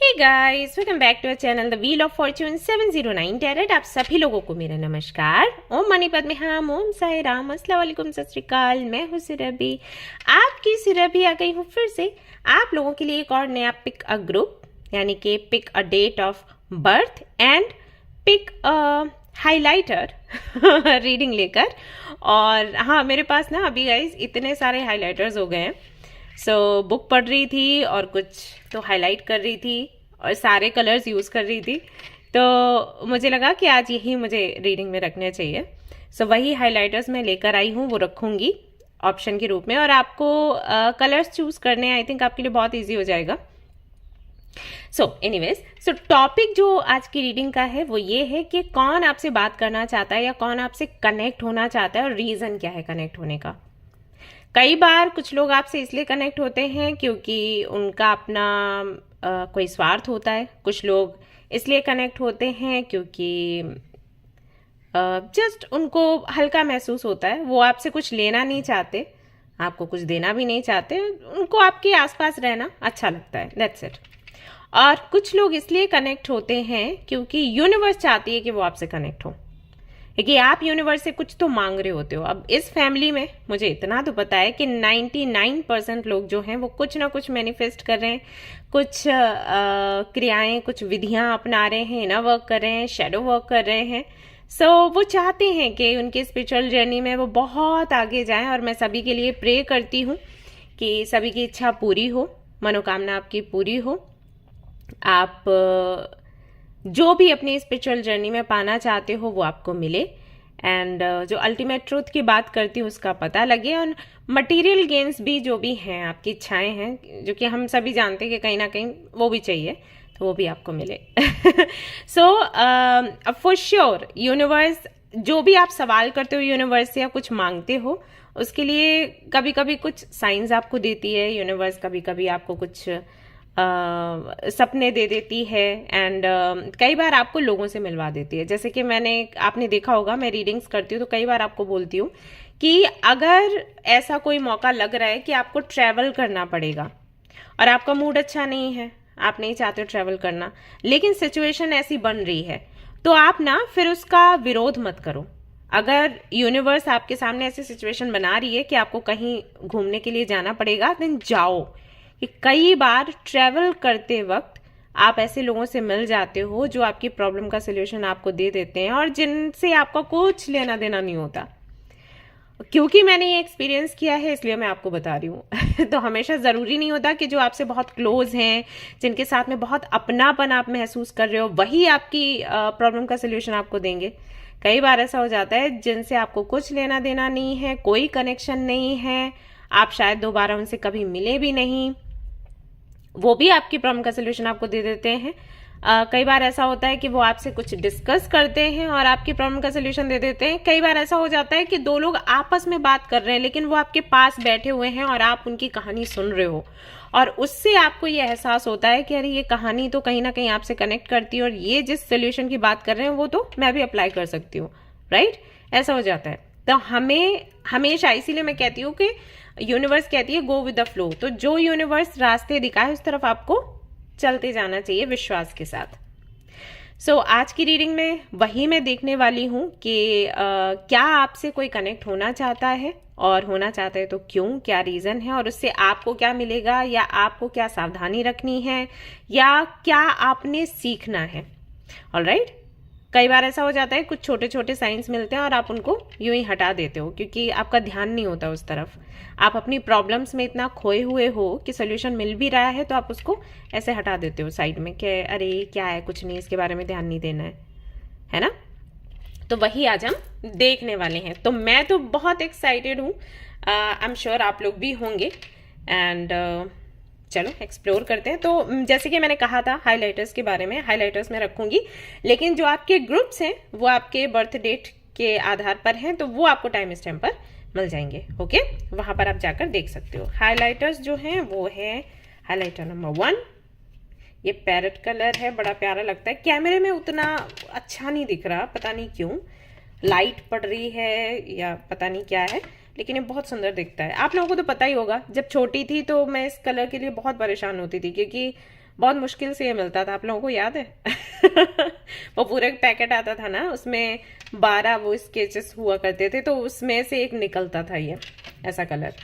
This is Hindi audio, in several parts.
Hey guys, welcome back to our channel the wheel of fortune 709 tarot. आप सभी लोगों को मेरा नमस्कार। ओम मनी पद्मे हम, ओम साई राम, अस्सलाम वालेकुम, सत श्री अकाल। मैं हूँ सुरभि, आपकी सुरभि आ गई हूँ फिर से आप लोगों के लिए एक और नया पिक अ ग्रुप, यानी कि pick a date of birth and pick a highlighter reading लेकर। और हाँ, मेरे पास ना अभी गाइस इतने सारे हाइलाइटर्स हो गए हैं। बुक पढ़ रही थी और कुछ तो हाईलाइट कर रही थी और सारे कलर्स यूज़ कर रही थी, तो मुझे लगा कि आज यही मुझे रीडिंग में रखने चाहिए। वही हाइलाइटर्स मैं लेकर आई हूँ, वो रखूँगी ऑप्शन के रूप में, और आपको कलर्स चूज़ करने आई थिंक आपके लिए बहुत ईजी हो जाएगा। एनीवेज, टॉपिक जो आज की रीडिंग का है वो ये है कि कौन आपसे बात करना चाहता है या कौन आपसे कनेक्ट होना चाहता है और रीज़न क्या है कनेक्ट होने का। कई बार कुछ लोग आपसे इसलिए कनेक्ट होते हैं क्योंकि उनका अपना कोई स्वार्थ होता है। कुछ लोग इसलिए कनेक्ट होते हैं क्योंकि जस्ट उनको हल्का महसूस होता है, वो आपसे कुछ लेना नहीं चाहते, आपको कुछ देना भी नहीं चाहते, उनको आपके आसपास रहना अच्छा लगता है, दैट्स इट। और कुछ लोग इसलिए कनेक्ट होते हैं क्योंकि यूनिवर्स चाहती है कि वो आपसे कनेक्ट हो, क्योंकि आप यूनिवर्स से कुछ तो मांग रहे होते हो। अब इस फैमिली में मुझे इतना तो पता है कि 99% लोग जो हैं वो कुछ ना कुछ मैनिफेस्ट कर रहे हैं, कुछ क्रियाएं, कुछ विधियां अपना रहे हैं, इनर वर्क कर रहे हैं, शैडो वर्क कर रहे हैं। वो चाहते हैं कि उनके स्पिरिचुअल जर्नी में वो बहुत आगे जाएं, और मैं सभी के लिए प्रे करती हूँ कि सभी की इच्छा पूरी हो, मनोकामना आपकी पूरी हो, आप जो भी अपनी स्पिरिचुअल जर्नी में पाना चाहते हो वो आपको मिले, एंड जो अल्टीमेट ट्रूथ की बात करती हूँ उसका पता लगे। और मटेरियल गेन्स भी जो भी हैं, आपकी इच्छाएं हैं जो कि हम सभी जानते हैं कि कहीं ना कहीं वो भी चाहिए, तो वो भी आपको मिले। फॉर श्योर यूनिवर्स, जो भी आप सवाल करते हो यूनिवर्स से या कुछ मांगते हो, उसके लिए कभी कभी कुछ साइंस आपको देती है यूनिवर्स, कभी कभी आपको कुछ सपने दे देती है, एंड कई बार आपको लोगों से मिलवा देती है। जैसे कि आपने देखा होगा, मैं रीडिंग्स करती हूँ तो कई बार आपको बोलती हूँ कि अगर ऐसा कोई मौका लग रहा है कि आपको ट्रैवल करना पड़ेगा और आपका मूड अच्छा नहीं है, आप नहीं चाहते हो ट्रैवल करना, लेकिन सिचुएशन ऐसी बन रही है, तो आप ना फिर उसका विरोध मत करो। अगर यूनिवर्स आपके सामने ऐसी सिचुएशन बना रही है कि आपको कहीं घूमने के लिए जाना पड़ेगा, देन जाओ। कि कई बार ट्रैवल करते वक्त आप ऐसे लोगों से मिल जाते हो जो आपकी प्रॉब्लम का सलूशन आपको दे देते हैं और जिनसे आपका कुछ लेना देना नहीं होता। क्योंकि मैंने ये एक्सपीरियंस किया है इसलिए मैं आपको बता रही हूँ। तो हमेशा ज़रूरी नहीं होता कि जो आपसे बहुत क्लोज हैं, जिनके साथ में बहुत अपनापन आप महसूस कर रहे हो, वही आपकी प्रॉब्लम का सलूशन आपको देंगे। कई बार ऐसा हो जाता है जिनसे आपको कुछ लेना देना नहीं है, कोई कनेक्शन नहीं है, आप शायद दोबारा उनसे कभी मिले भी नहीं, वो भी आपकी प्रॉब्लम का सलूशन आपको दे देते हैं। कई बार ऐसा होता है कि वो आपसे कुछ डिस्कस करते हैं और आपकी प्रॉब्लम का सलूशन दे देते हैं। कई बार ऐसा हो जाता है कि दो लोग आपस में बात कर रहे हैं लेकिन वो आपके पास बैठे हुए हैं और आप उनकी कहानी सुन रहे हो, और उससे आपको ये एहसास होता है कि अरे ये कहानी तो कहीं ना कहीं आपसे कनेक्ट करती है और ये जिस सोल्यूशन की बात कर रहे हैं वो तो मैं भी अप्लाई कर सकती हूँ, राइट। ऐसा हो जाता है। तो हमें हमेशा, इसीलिए मैं कहती हूँ कि यूनिवर्स कहती है गो विद द फ्लो। तो जो यूनिवर्स रास्ते दिखाए उस तरफ आपको चलते जाना चाहिए विश्वास के साथ। आज की रीडिंग में वही मैं देखने वाली हूँ कि क्या आपसे कोई कनेक्ट होना चाहता है, और होना चाहता है तो क्यों, क्या रीज़न है, और उससे आपको क्या मिलेगा, या आपको क्या सावधानी रखनी है, या क्या आपने सीखना है। ऑलराइट। कई बार ऐसा हो जाता है कुछ छोटे छोटे साइंस मिलते हैं और आप उनको यूं ही हटा देते हो क्योंकि आपका ध्यान नहीं होता उस तरफ। आप अपनी प्रॉब्लम्स में इतना खोए हुए हो कि सोल्यूशन मिल भी रहा है तो आप उसको ऐसे हटा देते हो साइड में कि अरे क्या है, कुछ नहीं, इसके बारे में ध्यान नहीं देना है ना। तो वही आज हम देखने वाले हैं। तो मैं तो बहुत एक्साइटेड हूँ, आई एम श्योर आप लोग भी होंगे, एंड चलो एक्सप्लोर करते हैं। तो जैसे कि मैंने कहा था हाइलाइटर्स के बारे में, हाइलाइटर्स में रखूंगी, लेकिन जो आपके ग्रुप्स हैं वो आपके बर्थ डेट के आधार पर हैं, तो वो आपको टाइम स्टैम्प पर मिल जाएंगे। ओके, वहां पर आप जाकर देख सकते हो। हाइलाइटर्स जो हैं वो है हाइलाइटर नंबर 1, ये पैरेट कलर है, बड़ा प्यारा लगता है। कैमरे में उतना अच्छा नहीं दिख रहा, पता नहीं क्यों, लाइट पड़ रही है या पता नहीं क्या है, लेकिन ये बहुत सुंदर दिखता है। आप लोगों को तो पता ही होगा, जब छोटी थी तो मैं इस कलर के लिए बहुत परेशान होती थी क्योंकि बहुत मुश्किल से ये मिलता था, आप लोगों को याद है? वो पूरा एक पैकेट आता था ना, उसमें 12 वो स्केचेस हुआ करते थे, तो उसमें से एक निकलता था ये ऐसा कलर।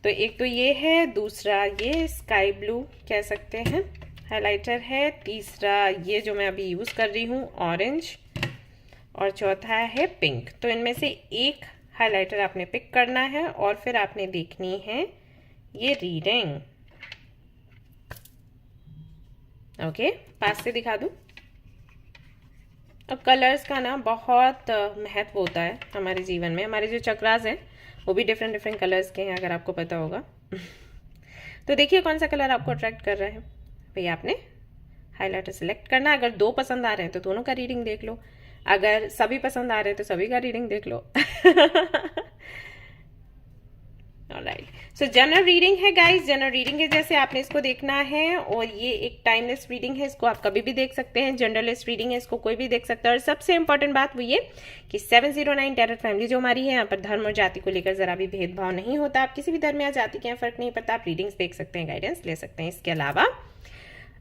तो एक तो ये है, दूसरा ये स्काई ब्लू कह सकते हैं हाइलाइटर है, तीसरा ये जो मैं अभी यूज़ कर रही हूँ ऑरेंज, और चौथा है पिंक। तो इनमें से एक हाइलाइटर आपने पिक करना है और फिर आपने देखनी है ये रीडिंग। ओके, पास से दिखा दूं। अब कलर्स का ना बहुत महत्व होता है हमारे जीवन में। हमारे जो चक्रास हैं वो भी डिफरेंट डिफरेंट कलर्स के हैं, अगर आपको पता होगा। तो देखिए कौन सा कलर आपको अट्रैक्ट कर रहा है। भैया आपने हाइलाइटर सेलेक्ट करना। अगर 2 पसंद आ रहे हैं तो दोनों का रीडिंग देख लो, अगर सभी पसंद आ रहे हैं तो सभी का रीडिंग देख लो। ऑलराइट, सो जनरल रीडिंग है गाइस। जनरल रीडिंग है, जैसे आपने इसको देखना है, और ये एक टाइमलेस रीडिंग है, इसको आप कभी भी देख सकते हैं। जनरलिस्ट रीडिंग है, इसको कोई भी देख सकता है। और सबसे इंपॉर्टेंट बात वो ये कि 709 टैरोट फैमिली जो हमारी है, यहाँ पर धर्म और जाति को लेकर जरा भी भेदभाव नहीं होता। आप किसी भी धर्म या जाति के यहाँ फर्क नहीं पड़ता, आप रीडिंग्स देख सकते हैं, गाइडेंस ले सकते हैं। इसके अलावा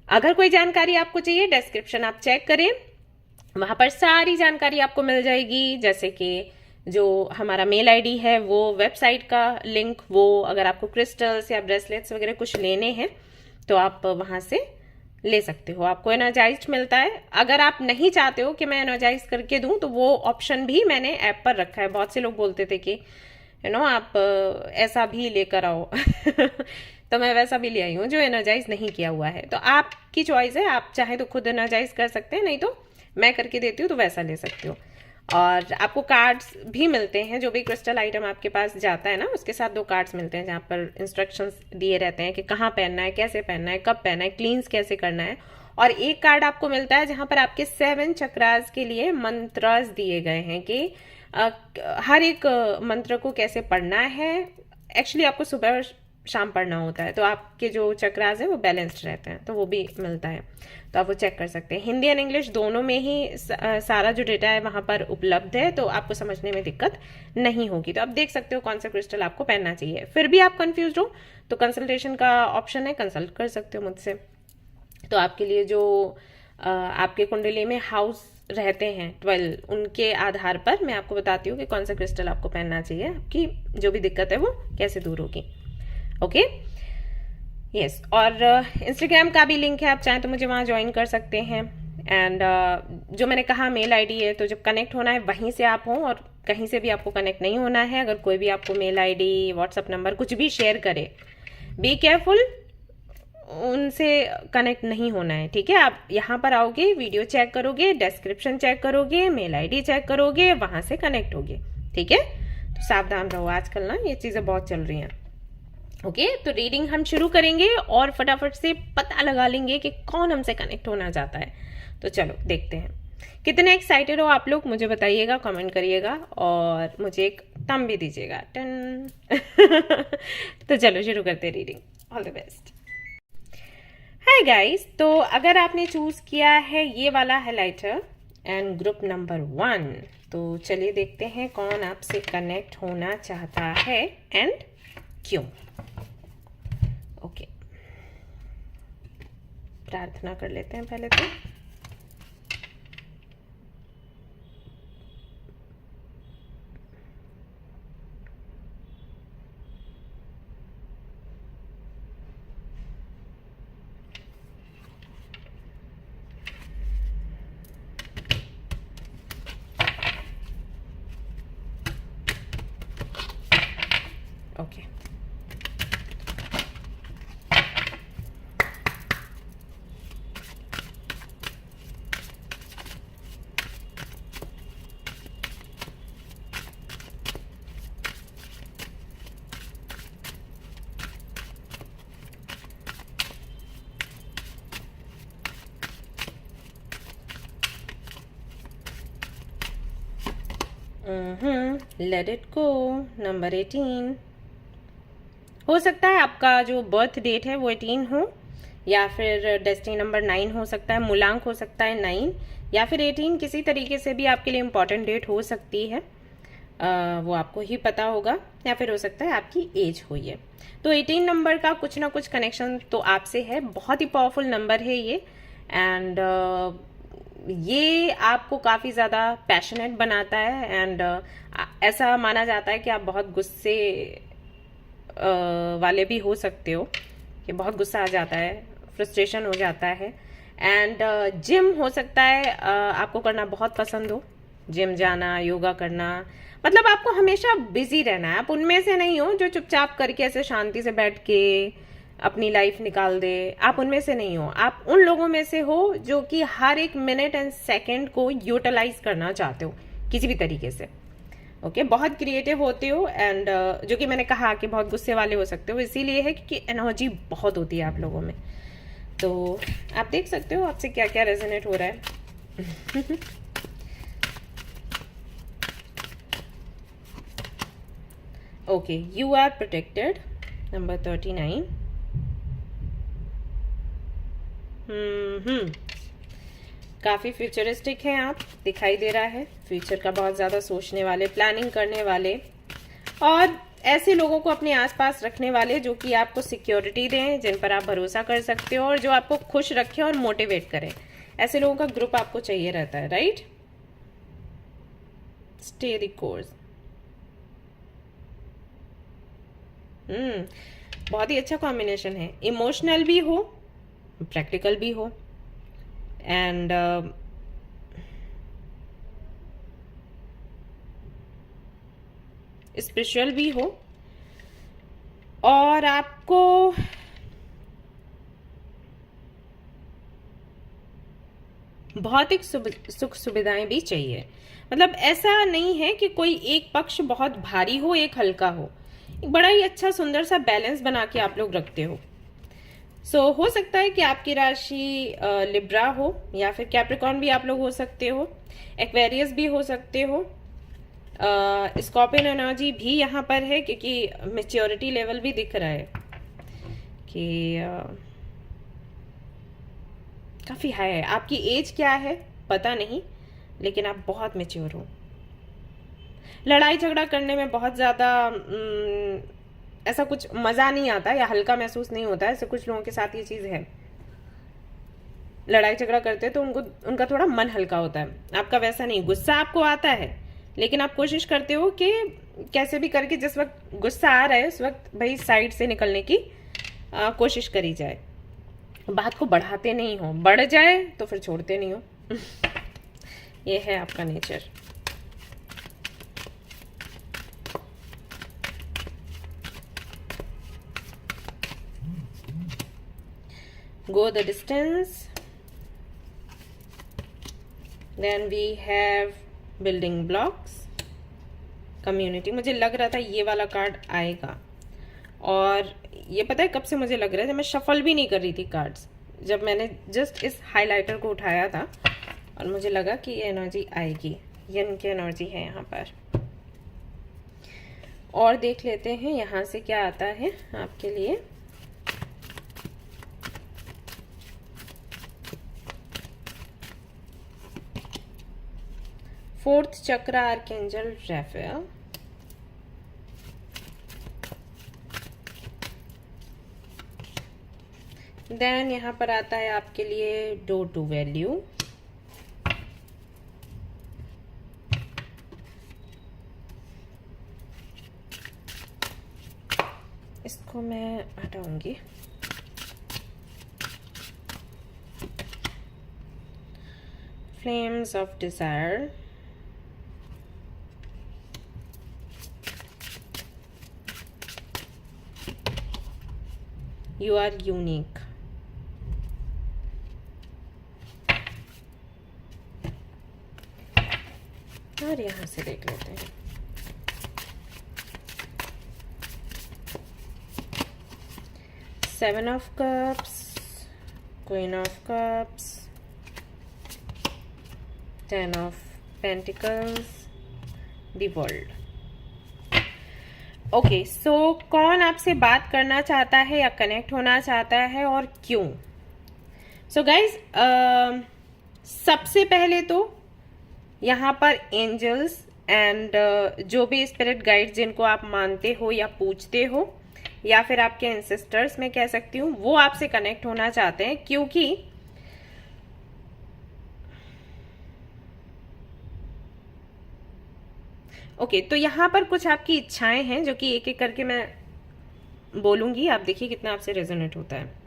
अगर कोई जानकारी आपको चाहिए, डिस्क्रिप्शन आप चेक करें, वहां पर सारी जानकारी आपको मिल जाएगी। जैसे कि जो हमारा मेल आईडी है, वो वेबसाइट का लिंक, वो अगर आपको क्रिस्टल्स या ब्रेसलेट्स वगैरह कुछ लेने हैं तो आप वहां से ले सकते हो। आपको एनर्जाइज्ड मिलता है। अगर आप नहीं चाहते हो कि मैं एनर्जाइज करके दूं, तो वो ऑप्शन भी मैंने ऐप पर रखा है। बहुत से लोग बोलते थे कि आप ऐसा भी लेकर आओ। तो मैं वैसा भी ले आई हूँ जो एनर्जाइज नहीं किया हुआ है। तो आपकी चॉइस है, आप चाहे तो खुद एनर्जाइज कर सकते हैं, नहीं तो मैं करके देती हूँ तो वैसा ले सकते हो। और आपको कार्ड्स भी मिलते हैं, जो भी क्रिस्टल आइटम आपके पास जाता है ना, उसके साथ 2 कार्ड्स मिलते हैं जहाँ पर इंस्ट्रक्शंस दिए रहते हैं कि कहाँ पहनना है, कैसे पहनना है, कब पहनना है, क्लींस कैसे करना है। और एक कार्ड आपको मिलता है जहाँ पर आपके 7 चक्रास के लिए मंत्रास दिए गए हैं कि हर एक मंत्र को कैसे पढ़ना है। एक्चुअली आपको सुबह और शाम पढ़ना होता है, तो आपके जो चक्रास हैं वो बैलेंस्ड रहते हैं, तो वो भी मिलता है, तो आप वो चेक कर सकते हैं। हिंदी एंड इंग्लिश दोनों में ही सारा जो डेटा है वहाँ पर उपलब्ध है, तो आपको समझने में दिक्कत नहीं होगी। तो आप देख सकते हो कौन सा क्रिस्टल आपको पहनना चाहिए। फिर भी आप कंफ्यूज हो तो कंसल्टेशन का ऑप्शन है, कंसल्ट कर सकते हो मुझसे। तो आपके लिए जो आपके कुंडली में हाउस रहते हैं 12, उनके आधार पर मैं आपको बताती हूँ कि कौन सा क्रिस्टल आपको पहनना चाहिए, आपकी जो भी दिक्कत है वो कैसे दूर होगी। Okay, yes. और इंस्टाग्राम का भी लिंक है, आप चाहें तो मुझे वहाँ ज्वाइन कर सकते हैं। एंड जो मैंने कहा मेल आईडी है, तो जब कनेक्ट होना है वहीं से आप हों, और कहीं से भी आपको कनेक्ट नहीं होना है। अगर कोई भी आपको मेल आईडी, व्हाट्सअप नंबर कुछ भी शेयर करे, बी केयरफुल, उनसे कनेक्ट नहीं होना है, ठीक है। आप यहाँ पर आओगे, वीडियो चेक करोगे, डिस्क्रिप्शन चेक करोगे, मेल आईडी चेक करोगे, वहां से कनेक्ट होगे, ठीक है। तो सावधान रहो, आजकल ना ये चीजें बहुत चल रही हैं। ओके, तो रीडिंग हम शुरू करेंगे और फटाफट से पता लगा लेंगे कि कौन हमसे कनेक्ट होना चाहता है। तो चलो देखते हैं। कितने एक्साइटेड हो आप लोग, मुझे बताइएगा, कमेंट करिएगा और मुझे एक थंब भी दीजिएगा। टन। तो चलो शुरू करते हैं reading. All the best. Hi guys, तो अगर आपने चूज किया है ये वाला हाइलाइटर एंड ग्रुप नंबर 1, तो चलिए देखते हैं कौन आपसे कनेक्ट होना चाहता है एंड क्यों। ओके, प्रार्थना कर लेते हैं पहले तो। Okay, let it go. Number 18 हो सकता है, आपका जो बर्थ डेट है वो 18 हो, या फिर डेस्टिनी नंबर 9 हो सकता है, मूलांक हो सकता है 9, या फिर 18 किसी तरीके से भी आपके लिए इम्पोर्टेंट डेट हो सकती है। वो आपको ही पता होगा, या फिर हो सकता है आपकी एज हो ये। तो 18 नंबर का कुछ ना कुछ कनेक्शन तो आपसे है, बहुत ही पावरफुल नंबर है ये। एंड ये आपको काफ़ी ज़्यादा पैशनेट बनाता है। एंड ऐसा माना जाता है कि आप बहुत गुस्से वाले भी हो सकते हो, कि बहुत गुस्सा आ जाता है, फ्रस्ट्रेशन हो जाता है। एंड जिम हो सकता है आपको करना बहुत पसंद हो, जिम जाना, योगा करना, मतलब आपको हमेशा बिजी रहना है। आप उनमें से नहीं हो जो चुपचाप करके ऐसे शांति से बैठ के अपनी लाइफ निकाल दे, आप उनमें से नहीं हो। आप उन लोगों में से हो जो कि हर एक मिनट एंड सेकंड को यूटिलाइज करना चाहते हो किसी भी तरीके से। ओके, बहुत क्रिएटिव होते हो। एंड जो कि मैंने कहा कि बहुत गुस्से वाले हो सकते हो, इसीलिए है क्योंकि एनर्जी बहुत होती है आप लोगों में। तो आप देख सकते हो आपसे क्या क्या रेजोनेट हो रहा है। Okay, you are protected, number 39। काफ़ी फ्यूचरिस्टिक हैं आप, दिखाई दे रहा है। फ्यूचर का बहुत ज़्यादा सोचने वाले, प्लानिंग करने वाले, और ऐसे लोगों को अपने आसपास रखने वाले जो कि आपको सिक्योरिटी दें, जिन पर आप भरोसा कर सकते हो और जो आपको खुश रखें और मोटिवेट करें। ऐसे लोगों का ग्रुप आपको चाहिए रहता है, राइट? Stay the course. बहुत ही अच्छा कॉम्बिनेशन है। इमोशनल भी हो, प्रैक्टिकल भी हो, एंड स्पिरिचुअल भी हो, और आपको भौतिक सुख सुविधाएं भी चाहिए। मतलब ऐसा नहीं है कि कोई एक पक्ष बहुत भारी हो, एक हल्का हो। एक बड़ा ही अच्छा सुंदर सा बैलेंस बना के आप लोग रखते हो। सो हो सकता है कि आपकी राशि लिब्रा हो, या फिर कैप्रिकॉर्न भी आप लोग हो सकते हो, एक्वेरियस भी हो सकते हो। स्कॉर्पियन एनर्जी भी यहाँ पर है, क्योंकि मेच्योरिटी लेवल भी दिख रहा है कि काफ़ी हाई है। आपकी एज क्या है पता नहीं, लेकिन आप बहुत मेच्योर हो। लड़ाई झगड़ा करने में बहुत ज़्यादा ऐसा कुछ मज़ा नहीं आता या हल्का महसूस नहीं होता है। ऐसे कुछ लोगों के साथ ये चीज़ है, लड़ाई झगड़ा करते हैं तो उनका थोड़ा मन हल्का होता है। आपका वैसा नहीं, गुस्सा आपको आता है, लेकिन आप कोशिश करते हो कि कैसे भी करके जिस वक्त गुस्सा आ रहा है उस वक्त भाई साइड से निकलने की कोशिश करी जाए। बात को बढ़ाते नहीं हो, बढ़ जाए तो फिर छोड़ते नहीं हो। ये है आपका nature. Go the distance. Then we have building blocks, community। मुझे लग रहा था ये वाला कार्ड आएगा, और ये पता है कब से मुझे लग रहा है, जब मैं शफल भी नहीं कर रही थी कार्ड्स, जब मैंने जस्ट इस हाइलाइटर को उठाया था और मुझे लगा कि ये एनर्जी आएगी। ये इनकी एनर्जी है यहाँ पर। और देख लेते हैं यहाँ से क्या आता है आपके लिए। फोर्थ चक्रा, आर्कएंजल राफेल। देन यहाँ पर आता है आपके लिए डोर टू वैल्यू। इसको मैं हटाऊंगी। Flames of desire. You are unique. और यहाँ से देख लेते हैं। Seven of cups, queen of cups, ten of pentacles, the world. Okay, so कौन आपसे बात करना चाहता है या कनेक्ट होना चाहता है और क्यों? सो गाइज, सबसे पहले तो यहाँ पर एंजल्स एंड जो भी स्पिरिट गाइड जिनको आप मानते हो या पूछते हो या फिर आपके एंसेस्टर्स मैं कह सकती हूँ, वो आपसे कनेक्ट होना चाहते हैं, क्योंकि ओके तो यहाँ पर कुछ आपकी इच्छाएं हैं जो कि एक एक करके मैं बोलूंगी, आप देखिए कितना आपसे रेजोनेट होता है।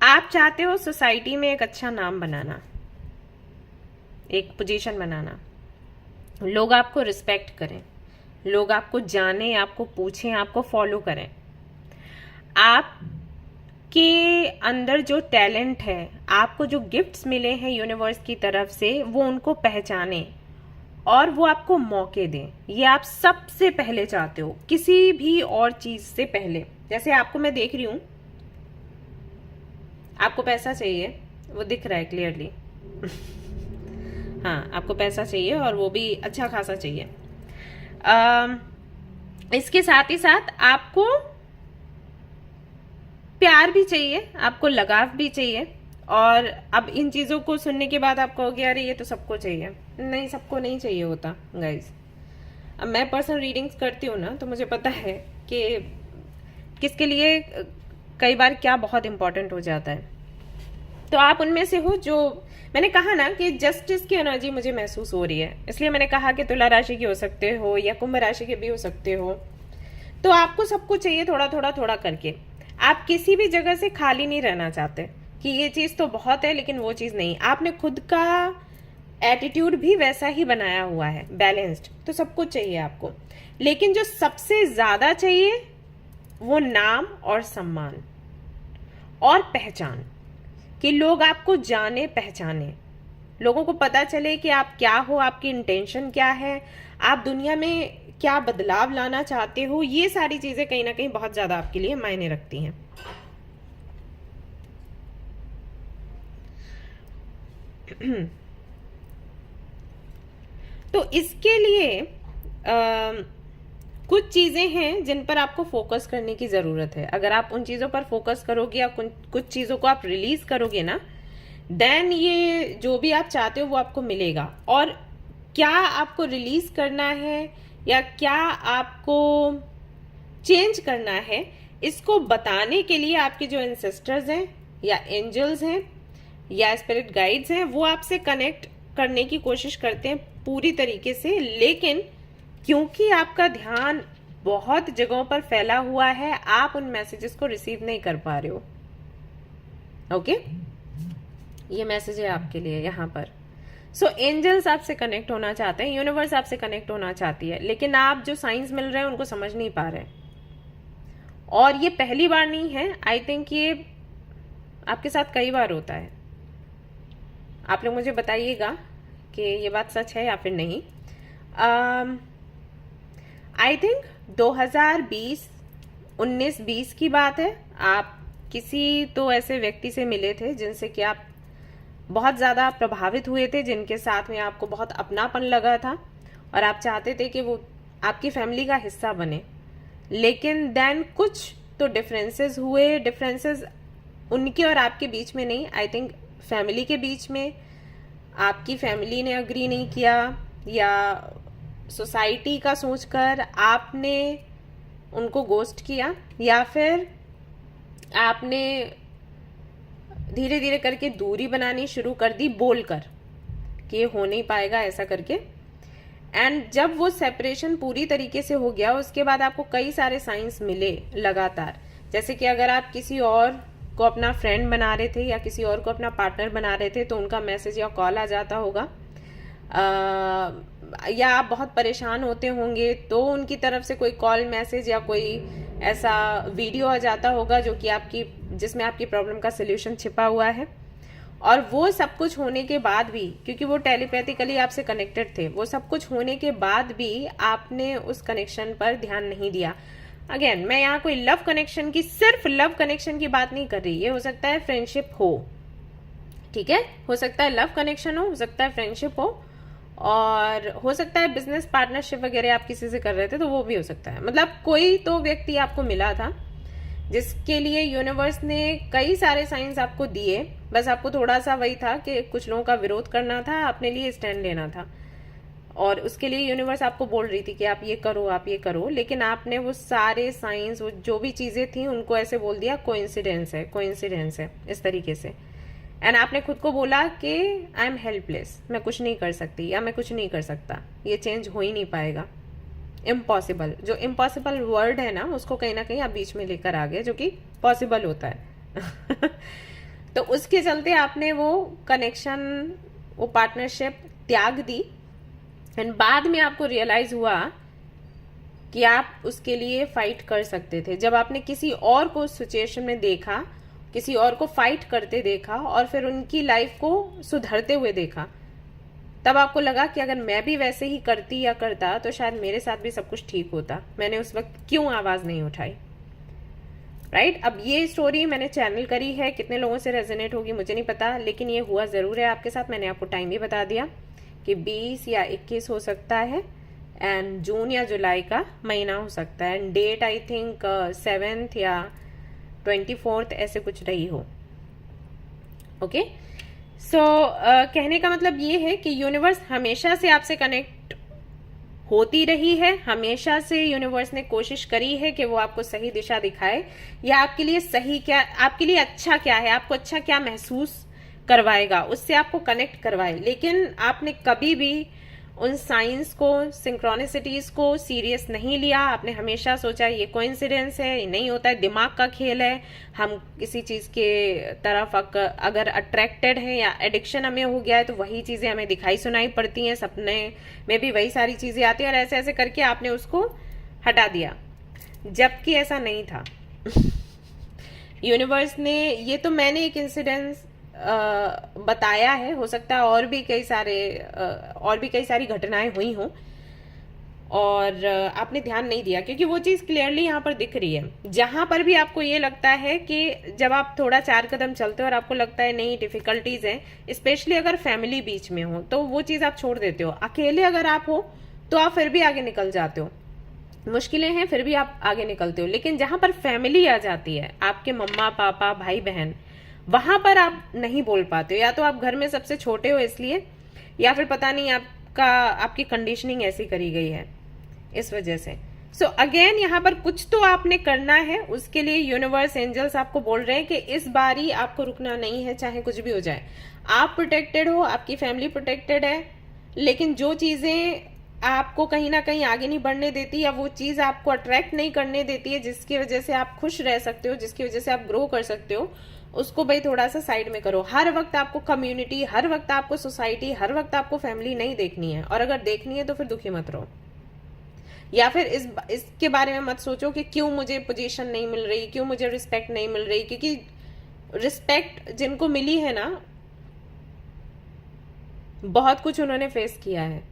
आप चाहते हो सोसाइटी में एक अच्छा नाम बनाना, एक पोजीशन बनाना, लोग आपको रिस्पेक्ट करें, लोग आपको जाने, आपको पूछें, आपको फॉलो करें, आपके अंदर जो टैलेंट है, आपको जो गिफ्ट्स मिले हैं यूनिवर्स की तरफ से, वो उनको पहचाने और वो आपको मौके दें। ये आप सबसे पहले चाहते हो, किसी भी और चीज से पहले। जैसे आपको मैं देख रही हूं, आपको पैसा चाहिए, वो दिख रहा है क्लियरली हाँ, आपको पैसा चाहिए और वो भी अच्छा खासा चाहिए। इसके साथ ही साथ आपको प्यार भी चाहिए, आपको लगाव भी चाहिए। और अब इन चीजों को सुनने के बाद आप कहोगे अरे ये तो सबको चाहिए। नहीं, सबको नहीं चाहिए होता गाइज। अब मैं पर्सनल रीडिंग्स करती हूँ ना, तो मुझे पता है कि किसके लिए कई बार क्या बहुत इंपॉर्टेंट हो जाता है। तो आप उनमें से हो जो, मैंने कहा ना कि जस्टिस की एनर्जी मुझे महसूस हो रही है, इसलिए मैंने कहा कि तुला राशि के हो सकते हो या कुंभ राशि के भी हो सकते हो। तो आपको सबको चाहिए थोड़ा थोड़ा थोड़ा करके। आप किसी भी जगह से खाली नहीं रहना चाहते कि ये चीज तो बहुत है लेकिन वो चीज नहीं। आपने खुद का एटीट्यूड भी वैसा ही बनाया हुआ है, बैलेंस्ड। तो सब कुछ चाहिए आपको, लेकिन जो सबसे ज्यादा चाहिए वो नाम और सम्मान और पहचान, कि लोग आपको जाने पहचाने, लोगों को पता चले कि आप क्या हो, आपकी इंटेंशन क्या है, आप दुनिया में क्या बदलाव लाना चाहते हो। ये सारी चीजें कहीं ना कहीं बहुत ज्यादा आपके लिए मायने रखती हैं। तो इसके लिए कुछ चीजें हैं जिन पर आपको फोकस करने की जरूरत है। अगर आप उन चीजों पर फोकस करोगे या कुछ चीजों को आप रिलीज करोगे ना, देन ये जो भी आप चाहते हो वो आपको मिलेगा। और क्या आपको रिलीज करना है या क्या आपको चेंज करना है, इसको बताने के लिए आपके जो एंसेस्टर्स हैं या एंजल्स हैं या स्पिरिट गाइड्स हैं, वो आपसे कनेक्ट करने की कोशिश करते हैं पूरी तरीके से। लेकिन क्योंकि आपका ध्यान बहुत जगहों पर फैला हुआ है, आप उन मैसेजेस को रिसीव नहीं कर पा रहे हो। ओके, ये मैसेज है आपके लिए यहाँ पर। सो एंजल्स आपसे कनेक्ट होना चाहते हैं, यूनिवर्स आपसे कनेक्ट होना चाहती है, लेकिन आप जो साइंस मिल रहे हैं उनको समझ नहीं पा रहे। और ये पहली बार नहीं है, आई थिंक ये आपके साथ कई बार होता है। आप लोग मुझे बताइएगा कि ये बात सच है या फिर नहीं। आई थिंक 2019-20 की बात है। आप किसी तो ऐसे व्यक्ति से मिले थे जिनसे कि आप बहुत ज्यादा प्रभावित हुए थे, जिनके साथ में आपको बहुत अपनापन लगा था और आप चाहते थे कि वो आपकी फैमिली का हिस्सा बने। लेकिन देन कुछ तो डिफरेंसेस हुए। डिफरेंसेस उनके और आपके बीच में नहीं, आई थिंक फैमिली के बीच में। आपकी फैमिली ने अग्री नहीं किया या सोसाइटी का सोचकर आपने उनको गोस्ट किया, या फिर आपने धीरे धीरे करके दूरी बनानी शुरू कर दी बोलकर कि ये हो नहीं पाएगा ऐसा करके। एंड जब वो सेपरेशन पूरी तरीके से हो गया, उसके बाद आपको कई सारे साइंस मिले लगातार। जैसे कि अगर आप किसी और को अपना फ्रेंड बना रहे थे या किसी और को अपना पार्टनर बना रहे थे, तो उनका मैसेज या कॉल आ जाता होगा। या आप बहुत परेशान होते होंगे तो उनकी तरफ से कोई कॉल, मैसेज या कोई ऐसा वीडियो आ जाता होगा जो कि जिसमें आपकी प्रॉब्लम का सलूशन छिपा हुआ है। और वो सब कुछ होने के बाद भी, क्योंकि वो टेलीपैथिकली आपसे कनेक्टेड थे, वो सब कुछ होने के बाद भी आपने उस कनेक्शन पर ध्यान नहीं दिया। अगेन, मैं यहाँ कोई लव कनेक्शन की, सिर्फ लव कनेक्शन की बात नहीं कर रही। ये हो सकता है फ्रेंडशिप हो, ठीक है, हो सकता है लव कनेक्शन हो सकता है फ्रेंडशिप हो, और हो सकता है बिजनेस पार्टनरशिप वगैरह आप किसी से कर रहे थे तो वो भी हो सकता है। मतलब कोई तो व्यक्ति आपको मिला था जिसके लिए यूनिवर्स ने कई सारे साइंस आपको दिए, बस आपको थोड़ा सा वही था कि कुछ लोगों का विरोध करना था, अपने लिए स्टैंड लेना था, और उसके लिए यूनिवर्स आपको बोल रही थी कि आप ये करो, आप ये करो, लेकिन आपने वो सारे साइंस, वो जो भी चीजें थी, उनको ऐसे बोल दिया कोइंसिडेंस है, कोइंसिडेंस है, इस तरीके से। एंड आपने खुद को बोला कि आई एम हेल्पलेस, मैं कुछ नहीं कर सकती या मैं कुछ नहीं कर सकता, ये चेंज हो ही नहीं पाएगा, इम्पॉसिबल। जो इम्पॉसिबल वर्ड है ना, उसको कहीं ना कहीं आप बीच में लेकर आ गए, जो कि पॉसिबल होता है। तो उसके चलते आपने वो कनेक्शन, वो पार्टनरशिप त्याग दी। एंड बाद में आपको रियलाइज हुआ कि आप उसके लिए फाइट कर सकते थे। जब आपने किसी और को सिचुएशन में देखा, किसी और को फाइट करते देखा और फिर उनकी लाइफ को सुधरते हुए देखा, तब आपको लगा कि अगर मैं भी वैसे ही करती या करता तो शायद मेरे साथ भी सब कुछ ठीक होता। मैंने उस वक्त क्यों आवाज नहीं उठाई, राइट? अब ये स्टोरी मैंने चैनल करी है, कितने लोगों से रेजोनेट होगी मुझे नहीं पता, लेकिन ये हुआ जरूर है आपके साथ। मैंने आपको टाइम भी बता दिया कि 20 या 21 हो सकता है, एंड जून या जुलाई का महीना हो सकता है, and date I think 7th या 24th ऐसे कुछ रही हो। ओके, सो कहने का मतलब ये है कि यूनिवर्स हमेशा से आपसे कनेक्ट होती रही है, हमेशा से यूनिवर्स ने कोशिश करी है कि वो आपको सही दिशा दिखाए, या आपके लिए सही क्या, आपके लिए अच्छा क्या है, आपको अच्छा क्या महसूस करवाएगा, उससे आपको कनेक्ट करवाए। लेकिन आपने कभी भी उन साइंस को, सिंक्रोनिसिटीज को सीरियस नहीं लिया। आपने हमेशा सोचा ये कोइंसिडेंस है, ये नहीं होता है, दिमाग का खेल है, हम किसी चीज के तरफ अगर अट्रैक्टेड हैं या एडिक्शन हमें हो गया है तो वही चीजें हमें दिखाई सुनाई पड़ती हैं, सपने में भी वही सारी चीजें आती हैं, और ऐसे ऐसे करके आपने उसको हटा दिया, जबकि ऐसा नहीं था। यूनिवर्स ने, ये तो मैंने एक इंसिडेंस बताया है, हो सकता है और भी कई सारी घटनाएं हुई हों और आपने ध्यान नहीं दिया, क्योंकि वो चीज क्लियरली यहाँ पर दिख रही है। जहां पर भी आपको ये लगता है कि जब आप थोड़ा 4 कदम चलते हो और आपको लगता है नहीं डिफिकल्टीज हैं, स्पेशली अगर फैमिली बीच में हो, तो वो चीज आप छोड़ देते हो। अकेले अगर आप हो तो आप फिर भी आगे निकल जाते हो, मुश्किलें हैं फिर भी आप आगे निकलते हो। लेकिन जहां पर फैमिली आ जाती है, आपके मम्मा पापा भाई बहन, वहां पर आप नहीं बोल पाते हो, या तो आप घर में सबसे छोटे हो इसलिए, या फिर पता नहीं आपकी कंडीशनिंग ऐसी करी गई है इस वजह से। सो अगेन यहाँ पर कुछ तो आपने करना है, उसके लिए यूनिवर्स, एंजल्स आपको बोल रहे हैं कि इस बारी आपको रुकना नहीं है, चाहे कुछ भी हो जाए। आप प्रोटेक्टेड हो, आपकी फैमिली प्रोटेक्टेड है, लेकिन जो चीजें आपको कहीं ना कहीं आगे नहीं बढ़ने देती, या वो चीज आपको अट्रैक्ट नहीं करने देती है जिसकी वजह से आप खुश रह सकते हो, जिसकी वजह से आप ग्रो कर सकते हो, उसको भाई थोड़ा सा साइड में करो। हर वक्त आपको कम्युनिटी, हर वक्त आपको सोसाइटी, हर वक्त आपको फैमिली नहीं देखनी है, और अगर देखनी है तो फिर दुखी मत रहो, या फिर इसके बारे में मत सोचो कि क्यों मुझे पोजीशन नहीं मिल रही, क्यों मुझे रिस्पेक्ट नहीं मिल रही, क्योंकि रिस्पेक्ट जिनको मिली है ना, बहुत कुछ उन्होंने फेस किया है।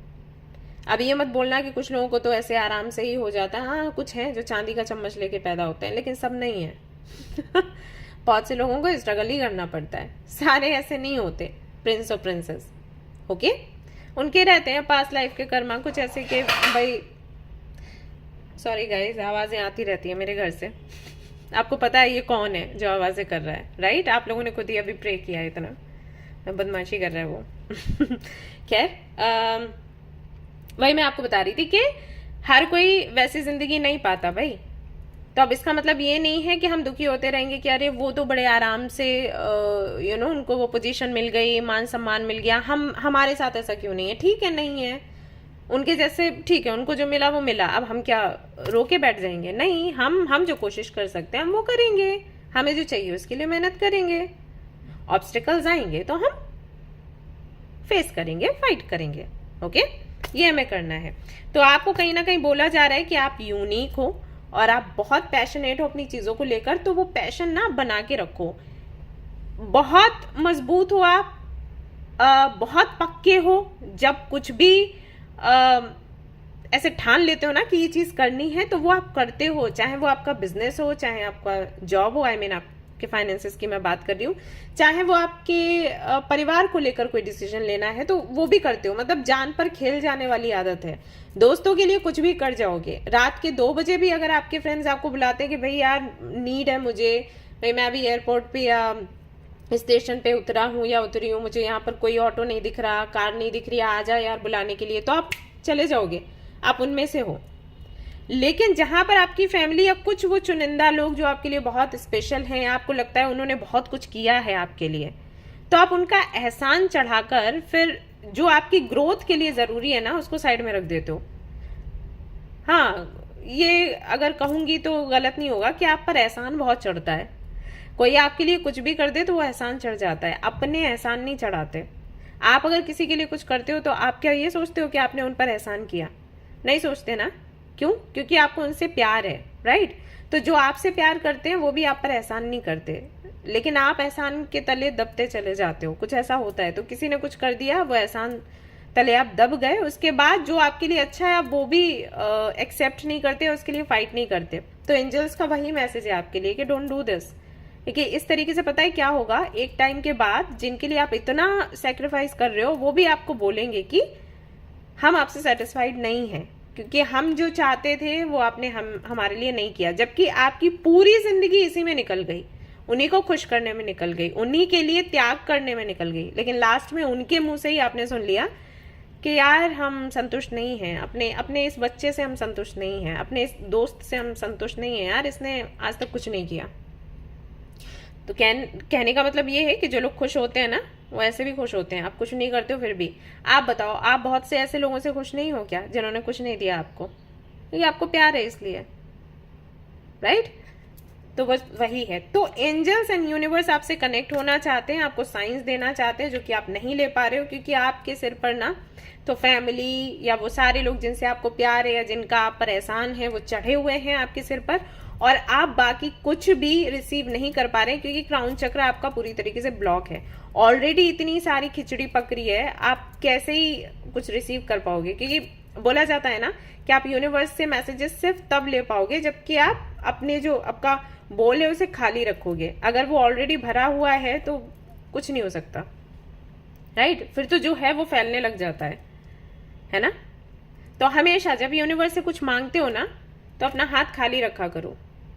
अब ये मत बोलना कि कुछ लोगों को तो ऐसे आराम से ही हो जाता है। हाँ, कुछ है जो चांदी का चम्मच लेके पैदा होते हैं, लेकिन सब नहीं है। बहुत से लोगों को स्ट्रगल ही करना पड़ता है, सारे ऐसे नहीं होते प्रिंस और प्रिंसेस। ओके, उनके रहते हैं पास्ट लाइफ के कर्मा कुछ ऐसे कि भाई, सॉरी गाइस, आवाजें आती रहती है मेरे घर से। आपको पता है ये कौन है जो आवाजें कर रहा है, राइट? आप लोगों ने खुद ही अभी प्रे किया है, इतना बदमाशी कर रहा है वो। खैर, वही मैं आपको बता रही थी कि हर कोई वैसी जिंदगी नहीं पाता भाई। तो अब इसका मतलब ये नहीं है कि हम दुखी होते रहेंगे कि अरे वो तो बड़े आराम से उनको वो पोजीशन मिल गई, मान सम्मान मिल गया, हमारे साथ ऐसा क्यों नहीं है। ठीक है, नहीं है, उनके जैसे ठीक है, उनको जो मिला वो मिला, अब हम क्या रोके बैठ जाएंगे? नहीं, हम जो कोशिश कर सकते हैं हम वो करेंगे, हमें जो चाहिए उसके लिए मेहनत करेंगे। ऑब्स्टिकल्स आएंगे तो हम फेस करेंगे, फाइट करेंगे। ओके, ये हमें करना है। तो आपको कहीं ना कहीं बोला जा रहा है कि आप यूनिक हो और आप बहुत पैशनेट हो अपनी चीजों को लेकर, तो वो पैशन ना बना के रखो, बहुत मजबूत हो आप, बहुत पक्के हो। जब कुछ भी ऐसे ठान लेते हो ना कि ये चीज करनी है, तो वो आप करते हो, चाहे वो आपका बिजनेस हो, चाहे आपका जॉब हो, आई मीन आपके आपके फाइनेंसेस की मैं बात कर रही हूँ, चाहे वो आपके परिवार को लेकर कोई डिसीजन लेना है तो वो भी करते हो। मतलब जान पर खेल जाने वाली आदत है। दोस्तों के लिए कुछ भी कर जाओगे। रात के 2 बजे भी अगर आपके फ्रेंड्स आपको बुलाते हैं कि भाई यार नीड है मुझे, भाई मैं अभी एयरपोर्ट पे या स्टेशन पे उतरा हूँ या उतरी हूँ, मुझे यहाँ पर कोई ऑटो नहीं दिख रहा, कार नहीं दिख रही, आ जा यार बुलाने के लिए, तो आप चले जाओगे, आप उनमें से हो। लेकिन जहां पर आपकी फैमिली या कुछ वो चुनिंदा लोग जो आपके लिए बहुत स्पेशल हैं, आपको लगता है उन्होंने बहुत कुछ किया है आपके लिए, तो आप उनका एहसान चढ़ाकर फिर जो आपकी ग्रोथ के लिए जरूरी है ना उसको साइड में रख देते हो। हाँ, ये अगर कहूंगी तो गलत नहीं होगा कि आप पर एहसान बहुत चढ़ता है। कोई आपके लिए कुछ भी कर दे तो वो एहसान चढ़ जाता है, अपने एहसान नहीं चढ़ाते। आप अगर किसी के लिए कुछ करते हो तो आप क्या ये सोचते हो कि आपने उन पर एहसान किया? नहीं सोचते ना। क्यों? क्योंकि आपको उनसे प्यार है, राइट? तो जो आपसे प्यार करते हैं वो भी आप पर एहसान नहीं करते, लेकिन आप एहसान के तले दबते चले जाते हो। कुछ ऐसा होता है, तो किसी ने कुछ कर दिया, वो एहसान तले आप दब गए, उसके बाद जो आपके लिए अच्छा है आप वो भी एक्सेप्ट नहीं करते, उसके लिए फाइट नहीं करते। तो एंजल्स का वही मैसेज है आपके लिए कि डोंट डू दिस। देखिए इस तरीके से पता है क्या होगा, एक टाइम के बाद जिनके लिए आप इतना सेक्रीफाइस कर रहे हो वो भी आपको बोलेंगे कि हम आपसे सेटिस्फाइड नहीं हैं, क्योंकि हम जो चाहते थे वो आपने हमारे लिए नहीं किया। जबकि आपकी पूरी जिंदगी इसी में निकल गई, उन्हीं को खुश करने में निकल गई, उन्हीं के लिए त्याग करने में निकल गई, लेकिन लास्ट में उनके मुंह से ही आपने सुन लिया कि यार हम संतुष्ट नहीं हैं, अपने इस बच्चे से हम संतुष्ट नहीं हैं, अपने इस दोस्त से हम संतुष्ट नहीं हैं, यार इसने आज तक कुछ नहीं किया। तो कहने का मतलब ये है कि जो लोग खुश होते हैं ना वो ऐसे भी खुश होते हैं। आप कुछ नहीं करते हो फिर भी। आप बताओ, आप बहुत से ऐसे लोगों से खुश नहीं हो क्या जिन्होंने कुछ नहीं दिया आपको? क्योंकि आपको प्यार है इसलिए, राइट? तो बस वही है। तो एंजल्स एंड यूनिवर्स आपसे कनेक्ट होना चाहते हैं, आपको साइंस देना चाहते हैं जो कि आप नहीं ले पा रहे हो, क्योंकि आपके सिर पर ना तो फैमिली या वो सारे लोग जिनसे आपको प्यार है या जिनका आप पर एहसान है वो चढ़े हुए हैं आपके सिर पर, और आप बाकी कुछ भी रिसीव नहीं कर पा रहे हैं क्योंकि क्राउन चक्र आपका पूरी तरीके से ब्लॉक है। ऑलरेडी इतनी सारी खिचड़ी पक रही है, आप कैसे ही कुछ रिसीव कर पाओगे? क्योंकि बोला जाता है ना कि आप यूनिवर्स से मैसेजेस सिर्फ तब ले पाओगे जबकि आप अपने जो आपका बोल है उसे खाली रखोगे। अगर वो ऑलरेडी भरा हुआ है तो कुछ नहीं हो सकता, राइट? फिर तो जो है वो फैलने लग जाता है ना? तो हमेशा जब यूनिवर्स से कुछ मांगते हो ना तो अपना हाथ खाली रखा करो,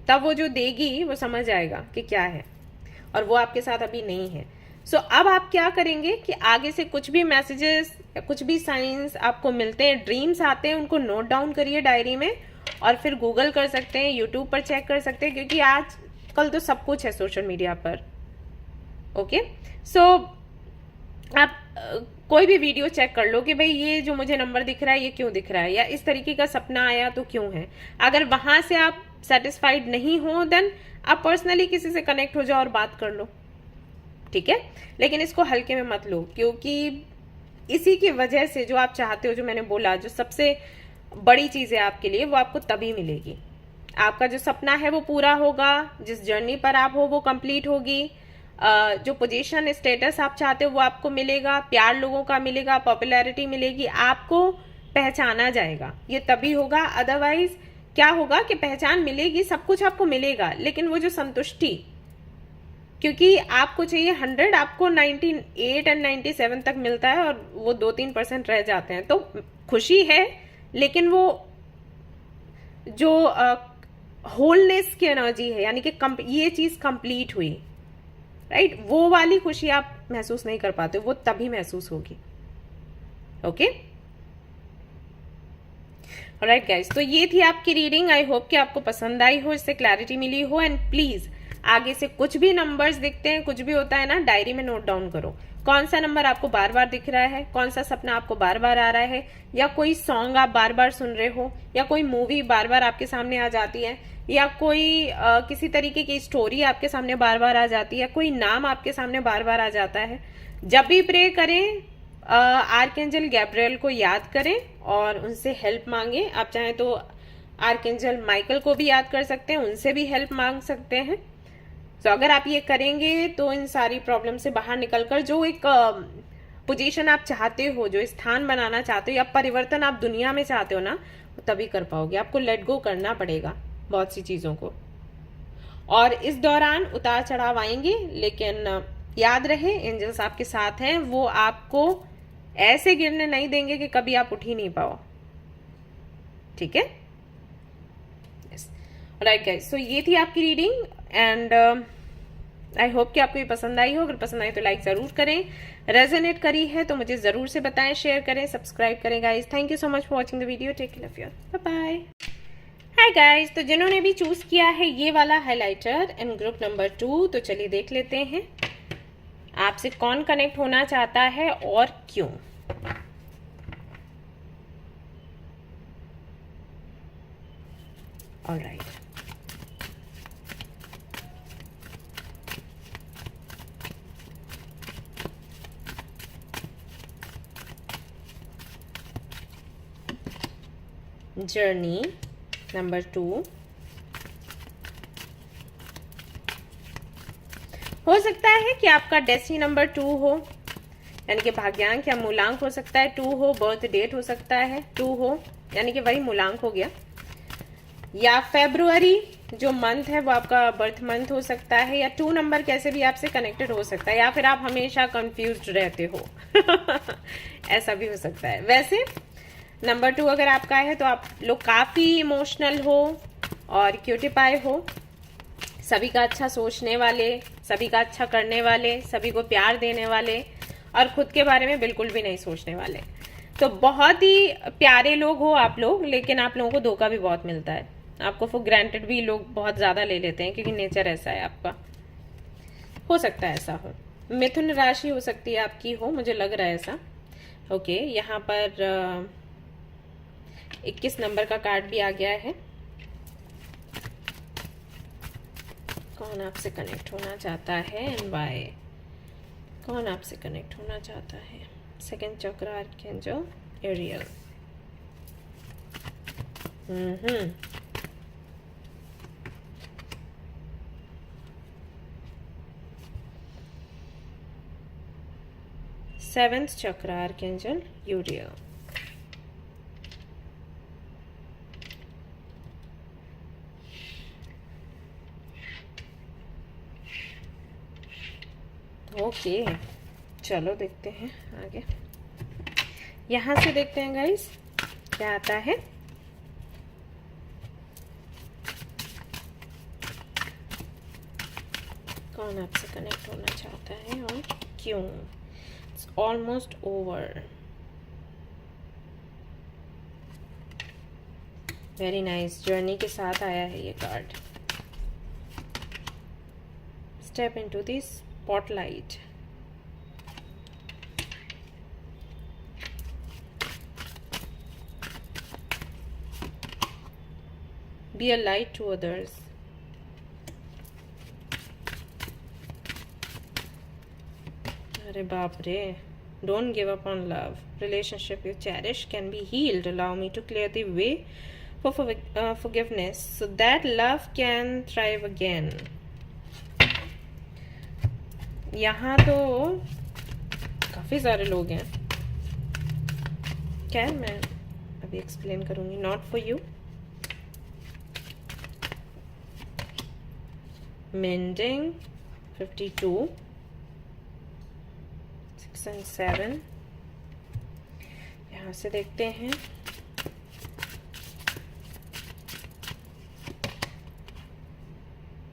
तब वो जो देगी वो समझ आएगा कि क्या है, और वो आपके साथ अभी नहीं है। सो अब आप क्या करेंगे कि आगे से कुछ भी मैसेजेस या कुछ भी साइंस आपको मिलते हैं, ड्रीम्स आते हैं, उनको नोट डाउन करिए डायरी में, और फिर गूगल कर सकते हैं, यूट्यूब पर चेक कर सकते हैं, क्योंकि आज कल तो सब कुछ है सोशल मीडिया पर। ओके, सो आप कोई भी वीडियो चेक कर लो कि भाई ये जो मुझे नंबर दिख रहा है ये क्यों दिख रहा है, या इस तरीके का सपना आया तो क्यों है। अगर वहां से आप सेटिस्फाइड नहीं हो देन आप पर्सनली किसी से कनेक्ट हो जाओ और बात कर लो, ठीक है? लेकिन इसको हल्के में मत लो, क्योंकि इसी की वजह से जो आप चाहते हो, जो मैंने बोला, जो सबसे बड़ी चीज है आपके लिए, वो आपको तभी मिलेगी। आपका जो सपना है वो पूरा होगा, जिस जर्नी पर आप हो वो कंप्लीट होगी, जो पोजीशन स्टेटस आप चाहते हो वो आपको मिलेगा, प्यार लोगों का मिलेगा, पॉपुलैरिटी मिलेगी, आपको पहचाना जाएगा, ये तभी होगा। अदरवाइज क्या होगा कि पहचान मिलेगी, सब कुछ आपको मिलेगा, लेकिन वो जो संतुष्टि, क्योंकि आपको चाहिए 100, आपको 98 एंड 97 तक मिलता है और वो 2-3% रह जाते हैं। तो खुशी है, लेकिन वो जो होलनेस की एनर्जी है, यानी कि ये चीज कंप्लीट हुई, राइट, वो वाली खुशी आप महसूस नहीं कर पाते, वो तभी महसूस होगी। ओके, ऑलराइट गाइस, तो ये थी आपकी रीडिंग। आई होप कि आपको पसंद आई हो, इससे क्लैरिटी मिली हो। एंड प्लीज आगे से कुछ भी नंबर्स दिखते हैं, कुछ भी होता है ना, डायरी में नोट डाउन करो। कौन सा नंबर आपको बार बार दिख रहा है, कौन सा सपना आपको बार बार आ रहा है, या कोई सॉन्ग आप बार बार सुन रहे हो, या कोई मूवी बार बार आपके सामने आ जाती है, या कोई किसी तरीके की स्टोरी आपके सामने बार बार आ जाती है, कोई नाम आपके सामने बार बार आ जाता है। जब भी प्रे करें आर्कएंजल गैब्रियल को याद करें और उनसे हेल्प मांगे। आप चाहें तो आर्कएंजल माइकल को भी याद कर सकते हैं, उनसे भी हेल्प मांग सकते हैं। तो अगर आप ये करेंगे तो इन सारी प्रॉब्लम से बाहर निकलकर जो एक पोजीशन आप चाहते हो, जो स्थान बनाना चाहते हो, या परिवर्तन आप दुनिया में चाहते हो ना, तभी कर पाओगे। आपको लेट गो करना पड़ेगा बहुत सी चीजों को। और इस दौरान उतार चढ़ाव आएंगे, लेकिन याद रहे एंजल्स आपके साथ हैं, वो आपको ऐसे गिरने नहीं देंगे कि कभी आप उठ ही नहीं पाओ। ठीक है, राइट गाइस, सो ये थी आपकी रीडिंग एंड आई होप कि आपको ये पसंद आई हो। अगर पसंद आई तो लाइक जरूर करें, रेजोनेट करी है तो मुझे जरूर से बताएं, शेयर करें, सब्सक्राइब करें guys. Thank you so much for watching the video, take care of your, bye bye. Hi guys, तो जिन्होंने भी चूज किया है ये वाला हाइलाइटर इन ग्रुप नंबर 2, तो चलिए देख लेते हैं आपसे कौन कनेक्ट होना चाहता है और क्यों। ऑलराइट, जर्नी नंबर 2, हो सकता है कि आपका डेस्टिनी नंबर 2 हो, यानी कि भाग्यांक या मूलांक हो सकता है 2 हो, बर्थ डेट हो सकता है 2 हो, यानी कि वही मूलांक हो गया, या फेब्रुअरी जो मंथ है वो आपका बर्थ मंथ हो सकता है, या 2 नंबर कैसे भी आपसे कनेक्टेड हो सकता है, या फिर आप हमेशा कंफ्यूज्ड रहते हो ऐसा भी हो सकता है। वैसे नंबर 2 अगर आपका है तो आप लोग काफी इमोशनल हो और क्यूटीपाई हो, सभी का अच्छा सोचने वाले, सभी का अच्छा करने वाले, सभी को प्यार देने वाले और खुद के बारे में बिल्कुल भी नहीं सोचने वाले। तो बहुत ही प्यारे लोग हो आप लोग, लेकिन आप लोगों को धोखा भी बहुत मिलता है, आपको फॉर ग्रांटेड भी लोग बहुत ज्यादा ले लेते हैं क्योंकि नेचर ऐसा है आपका। हो सकता है ऐसा हो, मिथुन राशि हो सकती है आपकी हो, मुझे लग रहा है ऐसा। ओके, यहाँ पर 21 नंबर का कार्ड भी आ गया है। कौन आपसे कनेक्ट होना चाहता है एंड व्हाई? कौन आपसे कनेक्ट होना चाहता है? सेकंड चक्र, आर्कएंजल एरियल। सेवेंथ चक्र, आर्कएंजल यूरियल। ओके, चलो देखते हैं आगे। यहां से देखते हैं गाइस क्या आता है। कौन आपसे कनेक्ट होना चाहता है और क्यों? It's almost over. Very nice, journey के साथ आया है ये card. Step into this spotlight. Be a light to others. अरे बाप रे, don't give up on love. Relationship you cherish can be healed. Allow me to clear the way for forgiveness so that love can thrive again. यहाँ तो काफी सारे लोग हैं, क्या मैं अभी एक्सप्लेन करूंगी। Not for you, mending 52, 6 and 7। यहाँ से देखते हैं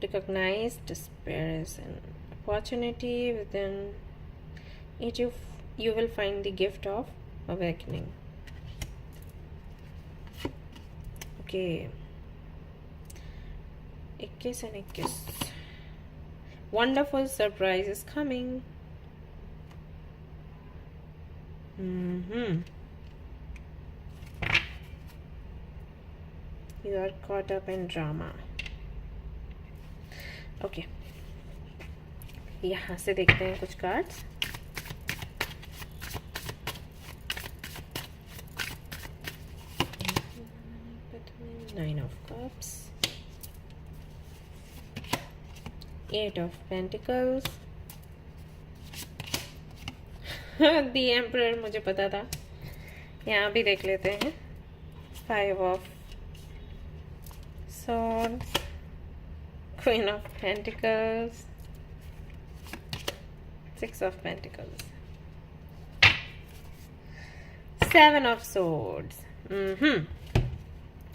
recognize despair is an opportunity within each of you will find the gift of awakening. Okay, 21 and 21, wonderful surprise is coming. You are caught up in drama. Okay, यहाँ से देखते हैं कुछ cards. Nine of cups, 8 of pentacles, the emperor, मुझे पता था। यहाँ भी देख लेते हैं 5 of swords, Queen of Pentacles, Six of Pentacles, Seven of Swords.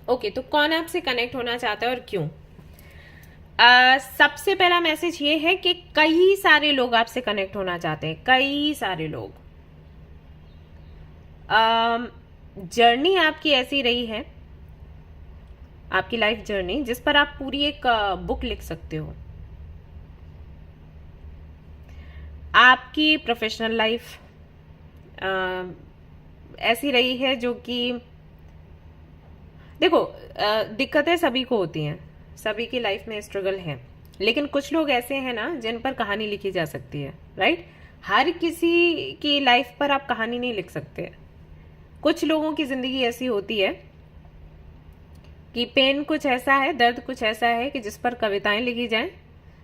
Okay, तो कौन आपसे कनेक्ट होना चाहता है और क्यों? सबसे पहला मैसेज ये है कि कई सारे लोग आपसे कनेक्ट होना चाहते हैं, कई सारे लोग। जर्नी आपकी ऐसी रही है, आपकी लाइफ जर्नी, जिस पर आप पूरी एक बुक लिख सकते हो। आपकी प्रोफेशनल लाइफ ऐसी रही है जो कि देखो, दिक्कतें सभी को होती हैं, सभी की लाइफ में स्ट्रगल है, लेकिन कुछ लोग ऐसे हैं ना जिन पर कहानी लिखी जा सकती है, राइट? हर किसी की लाइफ पर आप कहानी नहीं लिख सकते। कुछ लोगों की जिंदगी ऐसी होती है कि पेन कुछ ऐसा है, दर्द कुछ ऐसा है कि जिस पर कविताएं लिखी जाएं,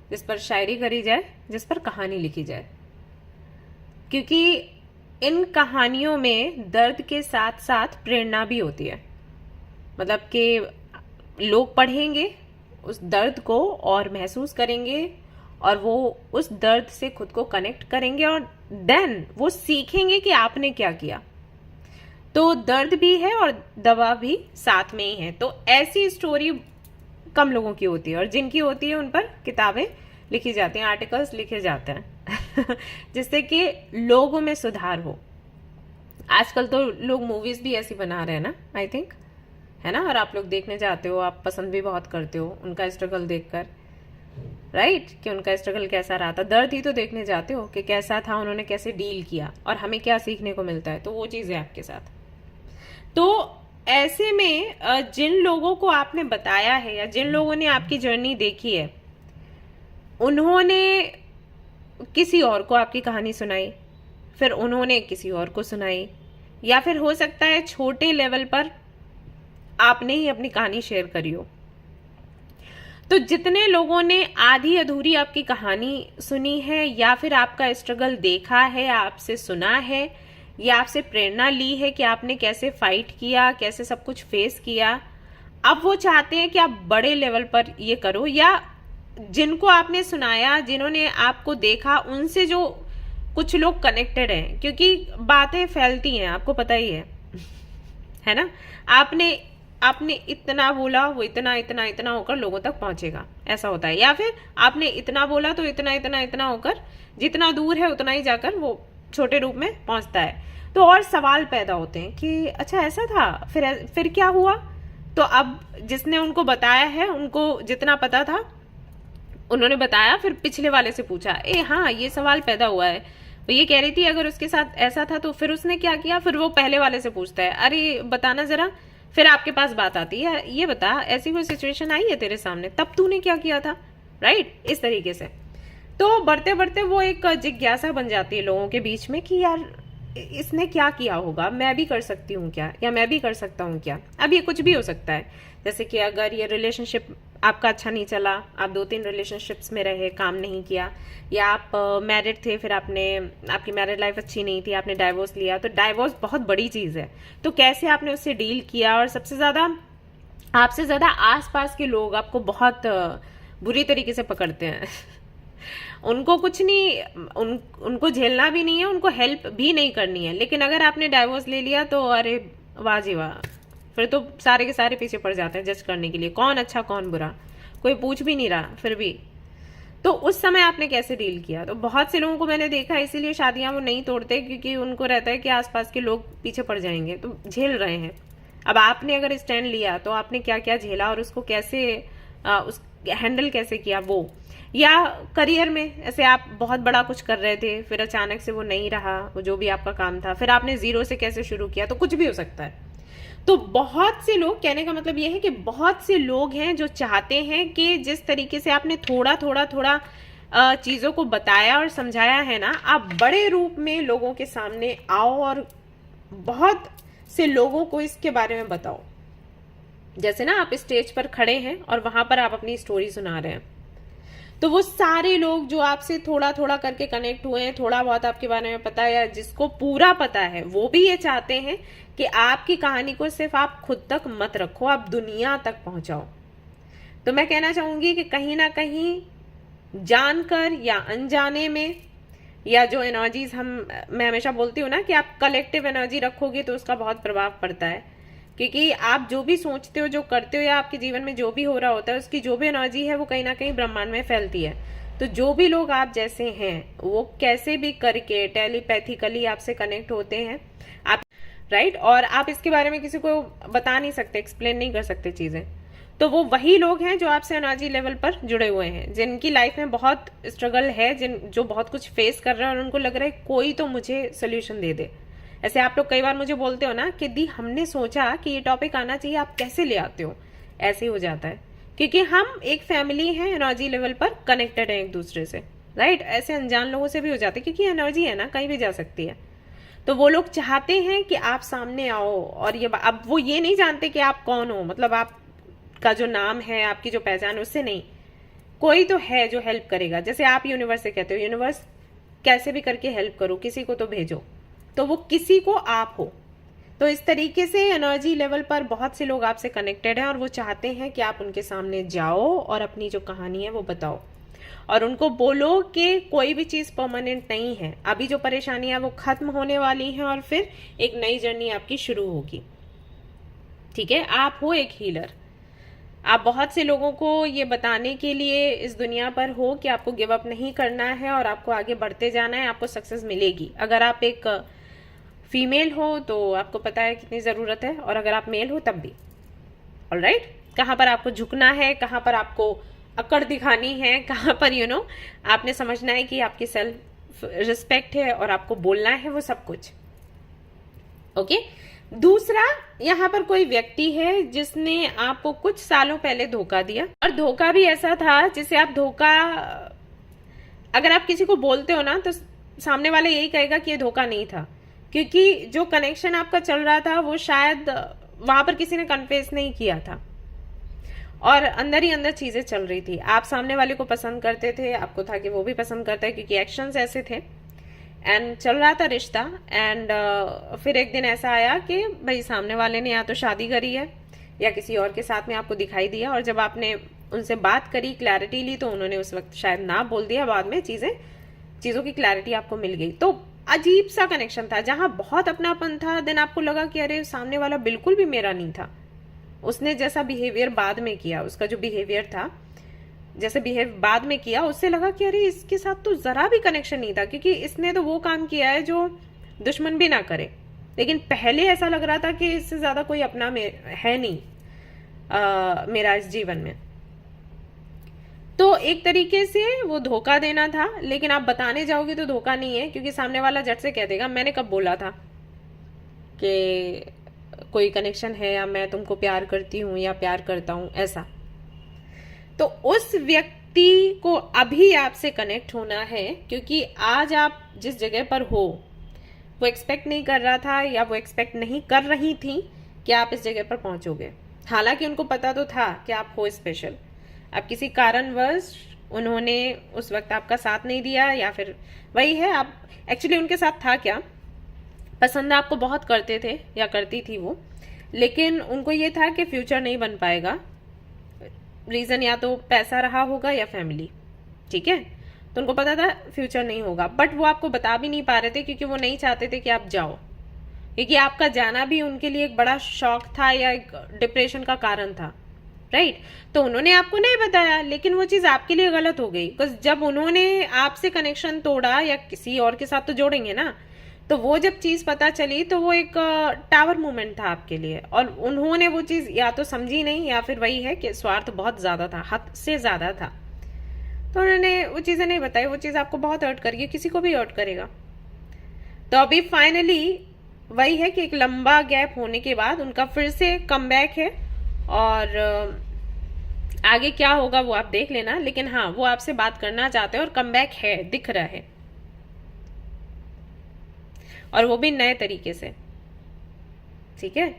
जिस पर शायरी करी जाए, जिस पर कहानी लिखी जाए, क्योंकि इन कहानियों में दर्द के साथ साथ प्रेरणा भी होती है। मतलब कि लोग पढ़ेंगे उस दर्द को और महसूस करेंगे, और वो उस दर्द से खुद को कनेक्ट करेंगे, और देन वो सीखेंगे कि आपने क्या किया। तो दर्द भी है और दवा भी साथ में ही है। तो ऐसी स्टोरी कम लोगों की होती है, और जिनकी होती है उन पर किताबें लिखी जाती हैं, आर्टिकल्स लिखे जाते हैं जिससे कि लोगों में सुधार हो। आजकल तो लोग मूवीज भी ऐसी बना रहे हैं ना, आई थिंक, है ना? और आप लोग देखने जाते हो, आप पसंद भी बहुत करते हो उनका स्ट्रगल देखकर, राइट? कि उनका स्ट्रगल कैसा रहा था। दर्द ही तो देखने जाते हो कि कैसा था, उन्होंने कैसे डील किया, और हमें क्या सीखने को मिलता है। तो वो चीज़ है आपके साथ। तो ऐसे में जिन लोगों को आपने बताया है या जिन लोगों ने आपकी जर्नी देखी है, उन्होंने किसी और को आपकी कहानी सुनाई, फिर उन्होंने किसी और को सुनाई, या फिर हो सकता है छोटे लेवल पर आपने ही अपनी कहानी शेयर करी हो। तो जितने लोगों ने आधी अधूरी आपकी कहानी सुनी है, या फिर आपका स्ट्रगल देखा है, आपसे सुना है, या आपसे प्रेरणा ली है कि आपने कैसे फाइट किया, कैसे सब कुछ फेस किया, अब वो चाहते हैं कि आप बड़े लेवल पर ये करो। या जिनको आपने सुनाया, जिन्होंने आपको देखा, उनसे जो कुछ लोग कनेक्टेड हैं, क्योंकि बातें फैलती हैं, आपको पता ही है ना? आपने इतना बोला, वो इतना इतना इतना होकर लोगों तक पहुंचेगा, ऐसा होता है। या फिर आपने इतना बोला तो इतना इतना इतना होकर जितना दूर है उतना ही जाकर वो छोटे रूप में पहुंचता है। तो और सवाल पैदा होते हैं कि अच्छा ऐसा था, फिर क्या हुआ? तो अब जिसने उनको बताया है, उनको जितना पता था उन्होंने बताया, फिर पिछले वाले से पूछा, हाँ ये सवाल पैदा हुआ है, वो ये कह रही थी अगर उसके साथ ऐसा था तो फिर उसने क्या किया? फिर वो पहले वाले से पूछता है, अरे बताना जरा। फिर आपके पास बात आती है, ये बता ऐसी कोई सिचुएशन आई है तेरे सामने, तब तूने क्या किया था, राइट? इस तरीके से। तो बढ़ते बढ़ते वो एक जिज्ञासा बन जाती है लोगों के बीच में कि यार इसने क्या किया होगा, मैं भी कर सकती हूँ क्या, या मैं भी कर सकता हूँ क्या। अब ये कुछ भी हो सकता है, जैसे कि अगर ये रिलेशनशिप आपका अच्छा नहीं चला, आप 2-3 रिलेशनशिप्स में रहे, काम नहीं किया, या आप मैरिड थे, फिर आपकी मैरिड लाइफ अच्छी नहीं थी, आपने डाइवोर्स लिया। तो डाइवोर्स बहुत बड़ी चीज़ है, तो कैसे आपने उससे डील किया। और सबसे ज़्यादा आपसे ज़्यादा आसपास के लोग आपको बहुत बुरी तरीके से पकड़ते हैं उनको कुछ नहीं, उनको झेलना भी नहीं है, उनको हेल्प भी नहीं करनी है। लेकिन अगर आपने डाइवोर्स ले लिया तो अरे वाह जी वाह, फिर तो सारे के सारे पीछे पड़ जाते हैं जज करने के लिए, कौन अच्छा कौन बुरा, कोई पूछ भी नहीं रहा फिर भी। तो उस समय आपने कैसे डील किया? तो बहुत से लोगों को मैंने देखा, इसीलिए शादियां वो नहीं तोड़ते, क्योंकि उनको रहता है कि आसपास के लोग पीछे पड़ जाएंगे, तो झेल रहे हैं। अब आपने अगर स्टैंड लिया तो आपने क्या क्या झेला और उसको कैसे उस हैंडल कैसे किया वो। या करियर में ऐसे आप बहुत बड़ा कुछ कर रहे थे, फिर अचानक से वो नहीं रहा, वो जो भी आपका काम था, फिर आपने जीरो से कैसे शुरू किया। तो कुछ भी हो सकता है। तो बहुत से लोग, कहने का मतलब ये है कि बहुत से लोग हैं जो चाहते हैं कि जिस तरीके से आपने थोड़ा थोड़ा थोड़ा चीज़ों को बताया और समझाया है ना, आप बड़े रूप में लोगों के सामने आओ और बहुत से लोगों को इसके बारे में बताओ। जैसे ना आप स्टेज पर खड़े हैं और वहां पर आप अपनी स्टोरी सुना रहे हैं, तो वो सारे लोग जो आपसे थोड़ा थोड़ा करके कनेक्ट हुए हैं, थोड़ा बहुत आपके बारे में पता है, या जिसको पूरा पता है, वो भी ये चाहते हैं कि आपकी कहानी को सिर्फ आप खुद तक मत रखो, आप दुनिया तक पहुंचाओ। तो मैं कहना चाहूंगी कि कहीं ना कहीं जानकर या अनजाने में, या जो एनर्जीज मैं हमेशा बोलती हूँ ना कि आप कलेक्टिव एनर्जी रखोगे तो उसका बहुत प्रभाव पड़ता है, क्योंकि आप जो भी सोचते हो, जो करते हो, या आपके जीवन में जो भी हो रहा होता है, उसकी जो भी एनर्जी है वो कहीं ना कहीं ब्रह्मांड में फैलती है। तो जो भी लोग आप जैसे हैं वो कैसे भी करके टेलीपैथिकली आपसे कनेक्ट होते हैं, आप राइट, और आप इसके बारे में किसी को बता नहीं सकते, एक्सप्लेन नहीं कर सकते चीजें। तो वो वही लोग हैं जो आपसे एनर्जी लेवल पर जुड़े हुए हैं, जिनकी लाइफ में बहुत स्ट्रगल है, जो बहुत कुछ फेस कर रहे हैं और उनको लग रहा है कोई तो मुझे सोल्यूशन दे दे। ऐसे आप लोग कई बार मुझे बोलते हो ना कि दी हमने सोचा कि ये टॉपिक आना चाहिए, आप कैसे ले आते हो। ऐसे ही हो जाता है, क्योंकि हम एक फैमिली है, एनर्जी लेवल पर कनेक्टेड है एक दूसरे से, राइट। ऐसे अनजान लोगों से भी हो जाते हैं, क्योंकि एनर्जी है ना, कहीं भी जा सकती है। तो वो लोग चाहते हैं कि आप सामने आओ, और ये अब वो ये नहीं जानते कि आप कौन हो, मतलब आपका जो नाम है, आपकी जो पहचान, उससे नहीं, कोई तो है जो हेल्प करेगा। जैसे आप यूनिवर्स से कहते हो यूनिवर्स कैसे भी करके हेल्प करो, किसी को तो भेजो, तो वो किसी को आप हो। तो इस तरीके से एनर्जी लेवल पर बहुत से लोग आपसे कनेक्टेड हैं और वो चाहते हैं कि आप उनके सामने जाओ और अपनी जो कहानी है वो बताओ, और उनको बोलो कि कोई भी चीज परमानेंट नहीं है, अभी जो परेशानियां वो खत्म होने वाली हैं और फिर एक नई जर्नी आपकी शुरू होगी। ठीक है, आप हो एक हीलर। आप बहुत से लोगों को ये बताने के लिए इस दुनिया पर हो कि आपको गिव अप नहीं करना है और आपको आगे बढ़ते जाना है, आपको सक्सेस मिलेगी। अगर आप एक फीमेल हो तो आपको पता है कितनी जरूरत है, और अगर आप मेल हो तब भी। ऑलराइट, कहाँ पर आपको झुकना है, कहाँ पर आपको अकड़ दिखानी है, कहाँ पर आपने समझना है कि आपकी सेल्फ रिस्पेक्ट है और आपको बोलना है वो सब कुछ। ओके। दूसरा, यहाँ पर कोई व्यक्ति है जिसने आपको कुछ सालों पहले धोखा दिया, और धोखा भी ऐसा था जिसे आप धोखा, अगर आप किसी को बोलते हो ना तो सामने वाला यही कहेगा कि ये धोखा नहीं था, क्योंकि जो कनेक्शन आपका चल रहा था वो शायद वहां पर किसी ने कन्फेस नहीं किया था और अंदर ही अंदर चीजें चल रही थी। आप सामने वाले को पसंद करते थे, आपको था कि वो भी पसंद करता है, क्योंकि एक्शंस ऐसे थे, एंड चल रहा था रिश्ता। एंड फिर एक दिन ऐसा आया कि भाई सामने वाले ने या तो शादी करी है या किसी और के साथ में आपको दिखाई दिया, और जब आपने उनसे बात करी, क्लैरिटी ली, तो उन्होंने उस वक्त शायद ना बोल दिया, बाद में चीजों की क्लैरिटी आपको मिल गई। तो अजीब सा कनेक्शन था जहां बहुत अपनापन था, देन आपको लगा कि अरे सामने वाला बिल्कुल भी मेरा नहीं था। उसने जैसा बिहेवियर बाद में किया, उसका जो बिहेवियर था, जैसे बिहेव बाद में किया, उससे लगा कि अरे इसके साथ तो जरा भी कनेक्शन नहीं था, क्योंकि इसने तो वो काम किया है जो दुश्मन भी ना करे। लेकिन पहले ऐसा लग रहा था कि इससे ज्यादा कोई अपना है नहीं मेरा इस जीवन में। तो एक तरीके से वो धोखा देना था, लेकिन आप बताने जाओगे तो धोखा नहीं है, क्योंकि सामने वाला झट से कह देगा मैंने कब बोला था कि कोई कनेक्शन है, या मैं तुमको प्यार करती हूँ या प्यार करता हूँ, ऐसा। तो उस व्यक्ति को अभी आपसे कनेक्ट होना है, क्योंकि आज आप जिस जगह पर हो वो एक्सपेक्ट नहीं कर रहा था, या वो एक्सपेक्ट नहीं कर रही थी कि आप इस जगह पर पहुंचोगे। हालांकि उनको पता तो था कि आप हो स्पेशल, अब किसी कारणवश उन्होंने उस वक्त आपका साथ नहीं दिया, या फिर वही है, आप एक्चुअली उनके साथ था क्या, पसंद आपको बहुत करते थे या करती थी वो, लेकिन उनको ये था कि फ्यूचर नहीं बन पाएगा। रीजन या तो पैसा रहा होगा या फैमिली, ठीक है। तो उनको पता था फ्यूचर नहीं होगा, बट वो आपको बता भी नहीं पा रहे थे, क्योंकि वो नहीं चाहते थे कि आप जाओ, क्योंकि आपका जाना भी उनके लिए एक बड़ा शॉक था या एक डिप्रेशन का कारण था, राइट। तो उन्होंने आपको नहीं बताया, लेकिन वो चीज आपके लिए गलत हो गई, बिकॉज जब उन्होंने आपसे कनेक्शन तोड़ा, या किसी और के साथ तो जोड़ेंगे ना, तो वो जब चीज पता चली तो वो एक टावर मूवमेंट था आपके लिए, और उन्होंने वो चीज या तो समझी नहीं, या फिर वही है कि स्वार्थ बहुत ज्यादा था, हद से ज्यादा था, तो उन्होंने वो चीजें नहीं बताई। वो चीज आपको बहुत हर्ट करेगी, किसी को भी हर्ट करेगा। तो अभी फाइनली वही है कि एक लंबा गैप होने के बाद उनका फिर से कमबैक है, और आगे क्या होगा वो आप देख लेना, लेकिन हाँ वो आपसे बात करना चाहते हैं और कमबैक है, दिख रहा है, और वो भी नए तरीके से, ठीक है।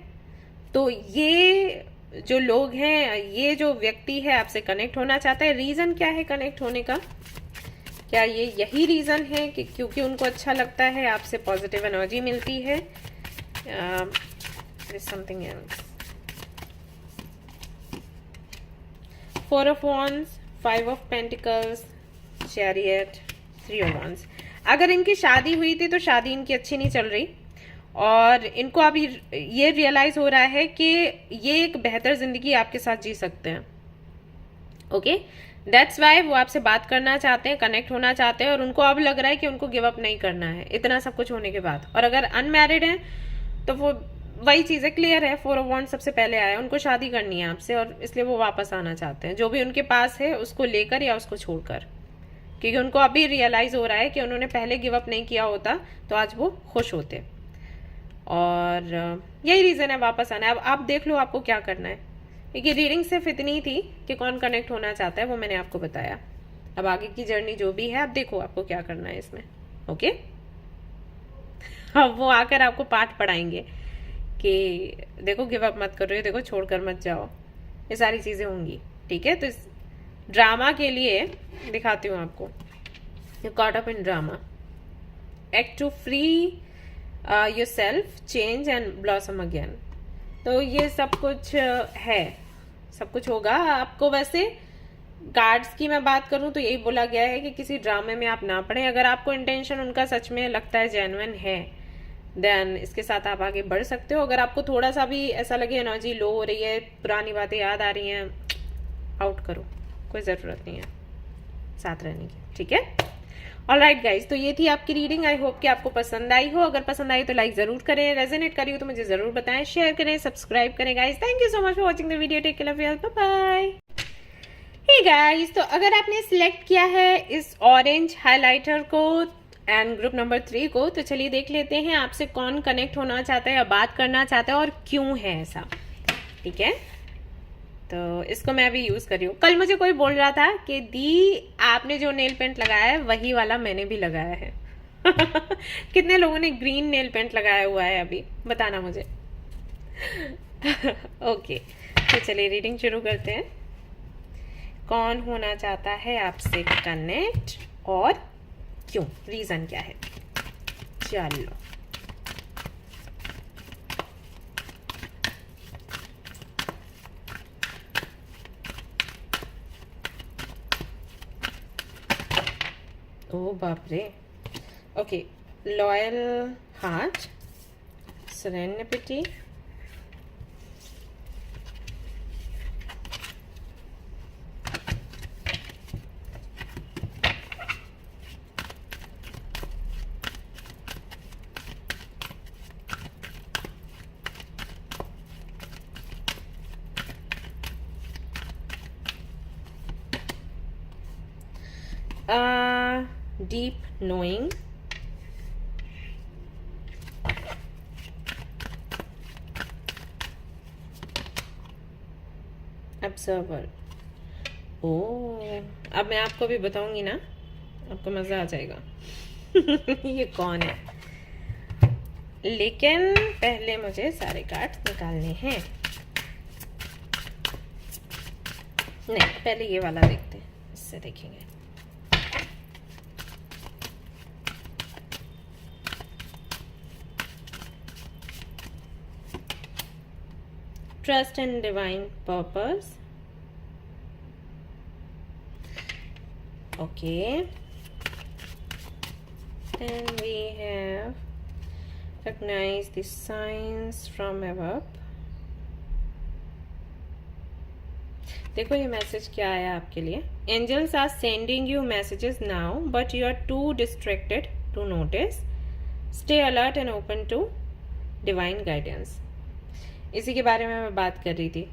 तो ये जो लोग हैं, ये जो व्यक्ति है आपसे कनेक्ट होना चाहता है। रीजन क्या है कनेक्ट होने का? क्या ये यही रीजन है कि क्योंकि उनको अच्छा लगता है, आपसे पॉजिटिव एनर्जी मिलती है, something else? 4 of wands, 5 of pentacles, chariot, 3 of wands. अगर इनकी शादी हुई थी तो शादी इनकी अच्छी नहीं चल रही, और इनको अभी ये रियलाइज हो रहा है कि ये एक बेहतर जिंदगी आपके साथ जी सकते हैं। ओके, दैट्स वाई वो आपसे बात करना चाहते हैं, कनेक्ट होना चाहते हैं, और उनको अब लग रहा है कि उनको गिव अप नहीं करना है इतना सब कुछ होने के बाद। और अगर अनमैरिड हैं तो वो वही चीजें क्लियर है, 4 ऑफ वॉन्ड्स सबसे पहले आया, उनको शादी करनी है आपसे, और इसलिए वो वापस आना चाहते हैं जो भी उनके पास है उसको लेकर या उसको छोड़कर, क्योंकि उनको अभी रियलाइज हो रहा है कि उन्होंने पहले गिव अप नहीं किया होता तो आज वो खुश होते। और यही रीजन है वापस आना है। अब आप देख लो आपको क्या करना है, क्योंकि रीडिंग सिर्फ इतनी थी कि कौन कनेक्ट होना चाहता है वो मैंने आपको बताया। अब आगे की जर्नी जो भी है आप देखो आपको क्या करना है इसमें। ओके, अब वो आकर आपको पाठ पढ़ाएंगे कि देखो गिव अप मत करो, देखो छोड़कर मत जाओ, ये सारी चीजें होंगी। ठीक है, तो इस ड्रामा के लिए दिखाती हूँ आपको। You caught up in drama, act to free yourself, change and blossom again. तो ये सब कुछ है, सब कुछ होगा आपको। वैसे कार्ड्स की मैं बात करूं तो यही बोला गया है कि किसी ड्रामे में आप ना पड़े। अगर आपको इंटेंशन उनका सच में लगता है जेन्युइन है, देन इसके साथ आप आगे बढ़ सकते हो। अगर आपको थोड़ा सा भी ऐसा लगे एनर्जी लो हो रही है, पुरानी बातें याद आ रही हैं, आउट करो, कोई जरूरत नहीं है साथ रहने की। ठीक है, ऑलराइट गाइज, तो ये थी आपकी रीडिंग। आई होप कि आपको पसंद आई हो। अगर पसंद आई तो लाइक जरूर करें, रेजोनेट करी हो तो मुझे जरूर बताएं, शेयर करें, सब्सक्राइब करें guys. Thank you so much for watching the video, take care, love you, bye bye. Hey guys, तो अगर आपने सिलेक्ट किया है इस ऑरेंज हाइलाइटर को एंड ग्रुप नंबर 3 को, तो चलिए देख लेते हैं आपसे कौन कनेक्ट होना चाहता है या बात करना चाहता है और क्यों है ऐसा। ठीक है, तो इसको मैं अभी यूज कर रही हूँ। कल मुझे कोई बोल रहा था कि दी आपने जो नेल पेंट लगाया है वही वाला मैंने भी लगाया है। कितने लोगों ने ग्रीन नेल पेंट लगाया हुआ है अभी, बताना मुझे। ओके, तो चलिए रीडिंग शुरू करते हैं। कौन होना चाहता है आपसे कनेक्ट और क्यों, रीजन क्या है। चलो, ओ बाप रे। Okay, loyal heart, serendipity, deep knowing, observer। ओ, अब मैं आपको भी बताऊंगी ना, आपको मजा आ जाएगा। ये कौन है, लेकिन पहले मुझे सारे कार्ड निकालने हैं। नहीं, पहले ये वाला देखते हैं, इससे देखेंगे। Trust in divine purpose. Okay. Then we have recognize the signs from above. देखो ये मैसेज क्या आया आपके लिए। Angels are sending you messages now, but you are too distracted to notice. Stay alert and open to divine guidance. इसी के बारे में मैं बात कर रही थी,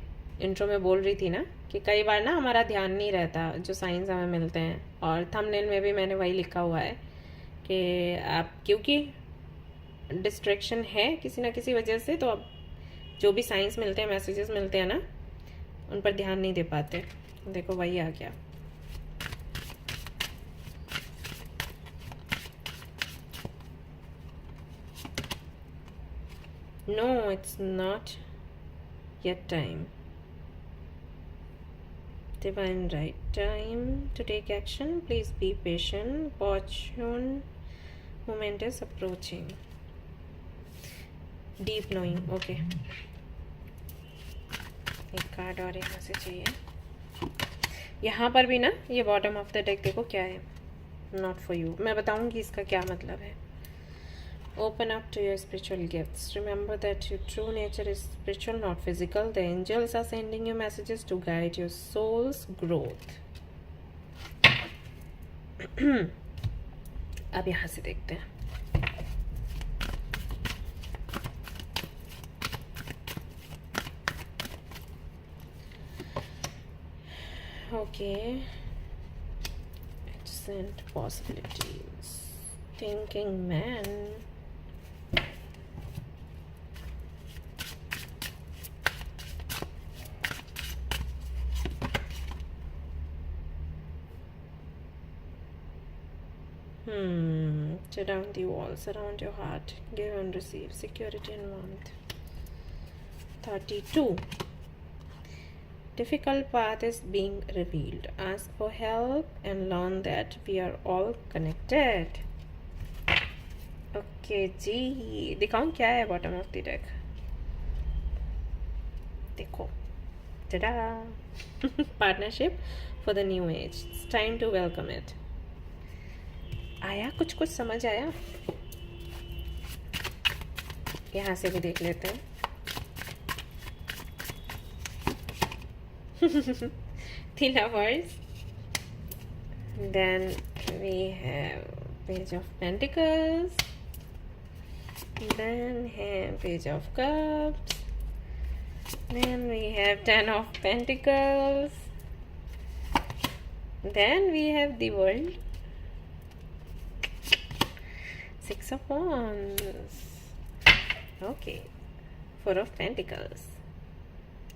इंट्रो में बोल रही थी ना कि कई बार ना हमारा ध्यान नहीं रहता जो साइंस हमें मिलते हैं, और थंबनेल में भी मैंने वही लिखा हुआ है कि आप क्योंकि डिस्ट्रैक्शन है किसी ना किसी वजह से, तो अब जो भी साइंस मिलते हैं, मैसेजेस मिलते हैं ना, उन पर ध्यान नहीं दे पाते। देखो वही आ गया। No, it's not yet time. Divine right time to take action. Please be patient. Fortune moment is approaching. Deep knowing. Okay. एक कार्ड और यहाँ से चाहिए। यहाँ पर भी ना ये बॉटम ऑफ द डेक देखो क्या है, नॉट फॉर यू। मैं बताऊंगी इसका क्या मतलब है। Open up to your spiritual gifts. Remember that your true nature is spiritual, not physical. The angels are sending you messages to guide your soul's growth. अब यहाँ से देखते हैं। Okay. Excellent possibilities. Thinking man. Surround the walls, surround your heart, give and receive, security and warmth. 32. Difficult path is being revealed. Ask for help and learn that we are all connected. Okay जी, दिखाऊं क्या है बॉटम ऑफ द डेक? देखो, tada! Partnership for the new age. It's time to welcome it. आया कुछ समझ आया? यहाँ से भी देख लेते हैं। The Lovers. Then we have Page of Pentacles. Then have Page of Cups. Then we have Ten of Pentacles. Then we have the World. Six of Wands. Okay. Four of Pentacles.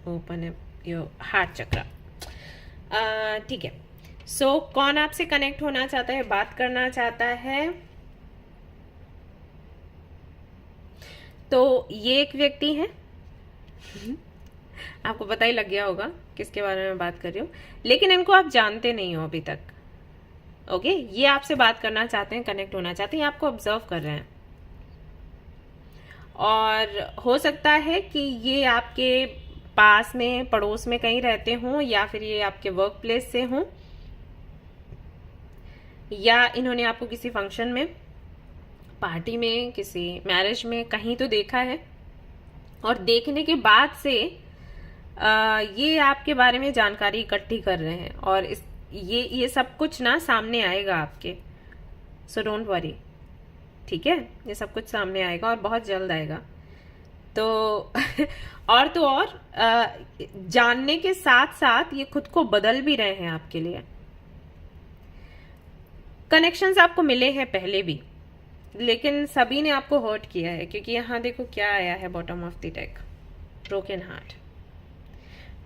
Open up your heart chakra. ठीक है। सो कौन आपसे कनेक्ट होना चाहता है, बात करना चाहता है? तो ये एक व्यक्ति है। आपको पता ही लग गया होगा किसके बारे में बात कर रही हूँ, लेकिन इनको आप जानते नहीं हो अभी तक। ओके, ये आपसे बात करना चाहते हैं, कनेक्ट होना चाहते हैं, आपको ऑब्जर्व कर रहे हैं। और हो सकता है कि ये आपके पास में, पड़ोस में कहीं रहते हों, या फिर ये आपके वर्क प्लेस से हों, या इन्होंने आपको किसी फंक्शन में, पार्टी में, किसी मैरिज में कहीं तो देखा है, और देखने के बाद से ये आपके बारे में जानकारी इकट्ठी कर रहे हैं, और ये सब कुछ ना सामने आएगा आपके। सो डोंट वरी, ठीक है? ये सब कुछ सामने आएगा और बहुत जल्द आएगा। तो और जानने के साथ साथ ये खुद को बदल भी रहे हैं आपके लिए। कनेक्शंस आपको मिले हैं पहले भी, लेकिन सभी ने आपको हर्ट किया है, क्योंकि यहाँ देखो क्या आया है bottom of the deck, broken heart.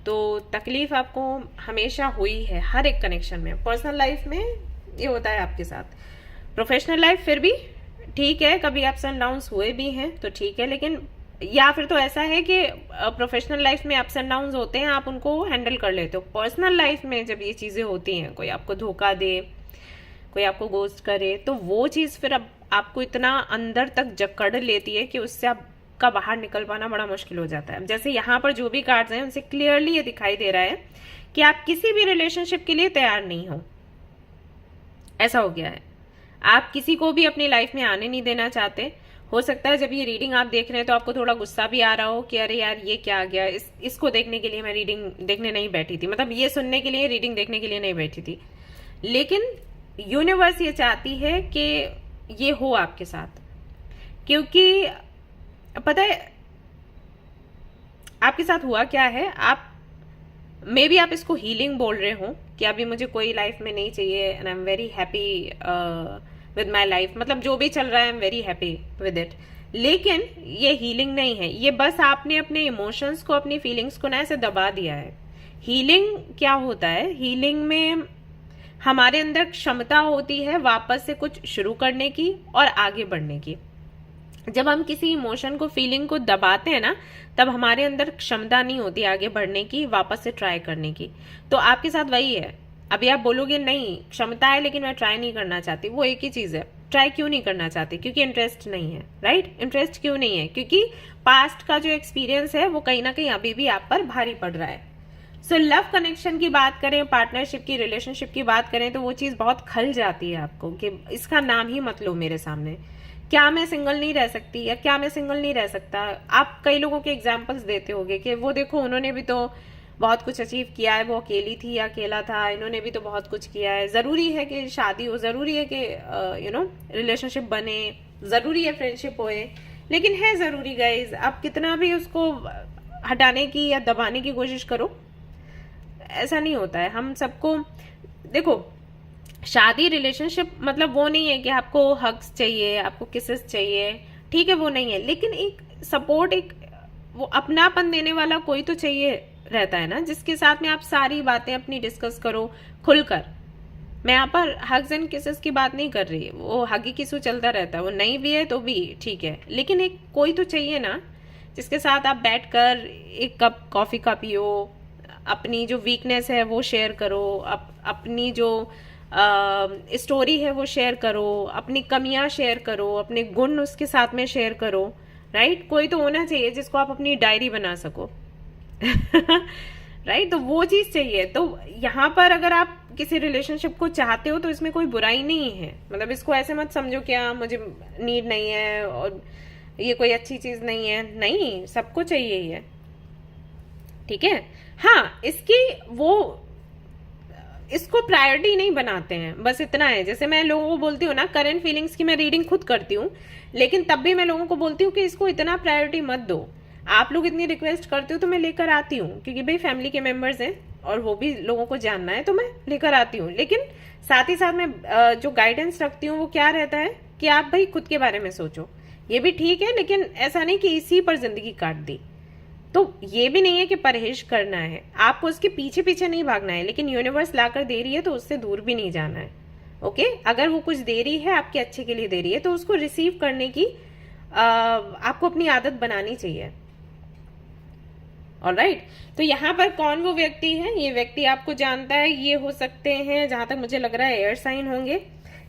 तो तकलीफ आपको हमेशा हुई है हर एक कनेक्शन में। पर्सनल लाइफ में ये होता है आपके साथ, प्रोफेशनल लाइफ फिर भी ठीक है, कभी अप्स एंड डाउन्स हुए भी हैं तो ठीक है, लेकिन या फिर तो ऐसा है कि प्रोफेशनल लाइफ में अप्स एंड डाउन्स होते हैं, आप उनको हैंडल कर लेते हो। पर्सनल लाइफ में जब ये चीजें होती हैं, कोई आपको धोखा दे, कोई आपको गोस्ट करे, तो वो चीज फिर अब आपको इतना अंदर तक जकड़ लेती है कि उससे आपका बाहर निकल पाना बड़ा मुश्किल हो जाता है। जैसे यहाँ पर जो भी कार्ड्स हैं उनसे क्लियरली ये दिखाई दे रहा है कि आप किसी भी रिलेशनशिप के लिए तैयार नहीं हो। ऐसा हो गया है, आप किसी को भी अपनी लाइफ में आने नहीं देना चाहते। हो सकता है जब ये रीडिंग आप देख रहे हैं तो आपको थोड़ा गुस्सा भी आ रहा हो कि अरे यार ये क्या आ गया, इसको देखने के लिए मैं रीडिंग देखने नहीं बैठी थी, मतलब ये सुनने के लिए रीडिंग देखने के लिए नहीं बैठी थी। लेकिन यूनिवर्स ये चाहती है कि ये हो आपके साथ, क्योंकि पता है आपके साथ हुआ क्या है। आप मे बी आप इसको हीलिंग बोल रहे हो कि अभी मुझे कोई लाइफ में नहीं चाहिए and I am very happy with my life, मतलब जो भी चल रहा है I am very happy with it. लेकिन ये हीलिंग नहीं है, ये बस आपने अपने इमोशंस को, अपनी फीलिंग्स को ना ऐसे दबा दिया है। हीलिंग क्या होता है? हीलिंग में हमारे अंदर क्षमता होती है वापस से कुछ शुरू करने की और आगे बढ़ने की। जब हम किसी इमोशन को, फीलिंग को दबाते हैं ना, तब हमारे अंदर क्षमता नहीं होती आगे बढ़ने की, वापस से ट्राई करने की। तो आपके साथ वही है। अभी आप बोलोगे नहीं क्षमता है लेकिन मैं ट्राई नहीं करना चाहती, वो एक ही चीज है। ट्राई क्यों नहीं करना चाहती? क्योंकि इंटरेस्ट नहीं है, राइट? इंटरेस्ट क्यों नहीं है? क्योंकि पास्ट का जो एक्सपीरियंस है वो कहीं ना कहीं अभी भी आप पर भारी पड़ रहा है। सो लव कनेक्शन की बात करें, पार्टनरशिप की, रिलेशनशिप की बात करें, तो वो चीज बहुत खल जाती है आपको कि इसका नाम ही मत लो मेरे सामने। क्या मैं सिंगल नहीं रह सकती, या क्या मैं सिंगल नहीं रह सकता? आप कई लोगों के एग्जाम्पल्स देते होगे कि वो देखो उन्होंने भी तो बहुत कुछ अचीव किया है, वो अकेली थी या अकेला था, इन्होंने भी तो बहुत कुछ किया है। जरूरी है कि शादी हो, जरूरी है कि रिलेशनशिप बने, जरूरी है फ्रेंडशिप होए, लेकिन है जरूरी गाइज। आप कितना भी उसको हटाने की या दबाने की कोशिश करो, ऐसा नहीं होता है। हम सबको देखो, शादी रिलेशनशिप मतलब वो नहीं है कि आपको हग्स चाहिए, आपको किसेस चाहिए, ठीक है वो नहीं है, लेकिन एक सपोर्ट, एक वो अपनापन देने वाला कोई तो चाहिए रहता है ना, जिसके साथ में आप सारी बातें अपनी डिस्कस करो खुलकर। मैं यहाँ पर हग्स एंड किसेस की बात नहीं कर रही, वो हगी किसू चलता रहता है, वो नहीं भी है तो भी ठीक है, लेकिन एक कोई तो चाहिए ना जिसके साथ आप बैठकर एक कप कॉफी का पियो, अपनी जो वीकनेस है वो शेयर करो, अपनी जो स्टोरी है वो शेयर करो, अपनी कमियां शेयर करो, अपने गुण उसके साथ में शेयर करो, राइट? कोई तो होना चाहिए जिसको आप अपनी डायरी बना सको। राइट? तो वो चीज चाहिए। तो यहाँ पर अगर आप किसी रिलेशनशिप को चाहते हो तो इसमें कोई बुराई नहीं है, मतलब इसको ऐसे मत समझो कि मुझे नीड नहीं है और ये कोई अच्छी चीज नहीं है, नहीं, सबको चाहिए ये, ठीक है। हाँ, इसको प्रायोरिटी नहीं बनाते हैं, बस इतना है। जैसे मैं लोगों को बोलती हूँ ना, करंट फीलिंग्स की मैं रीडिंग खुद करती हूँ, लेकिन तब भी मैं लोगों को बोलती हूँ कि इसको इतना प्रायोरिटी मत दो। आप लोग इतनी रिक्वेस्ट करते हो तो मैं लेकर आती हूँ, क्योंकि भाई फैमिली के मेंबर्स हैं और वो भी लोगों को जानना है, तो मैं लेकर आती हूँ। लेकिन साथ ही साथ मैं जो गाइडेंस रखती हूँ वो क्या रहता है कि आप भाई खुद के बारे में सोचो। ये भी ठीक है, लेकिन ऐसा नहीं कि इसी पर जिंदगी काट दी। तो ये भी नहीं है कि परहेज करना है, आपको उसके पीछे पीछे नहीं भागना है, लेकिन यूनिवर्स लाकर दे रही है तो उससे दूर भी नहीं जाना है। ओके, अगर वो कुछ दे रही है आपके अच्छे के लिए दे रही है, तो उसको रिसीव करने की आपको अपनी आदत बनानी चाहिए। ऑलराइट, तो यहाँ पर कौन वो व्यक्ति है? ये व्यक्ति आपको जानता है। ये हो सकते हैं, जहां तक मुझे लग रहा है, एयर साइन होंगे,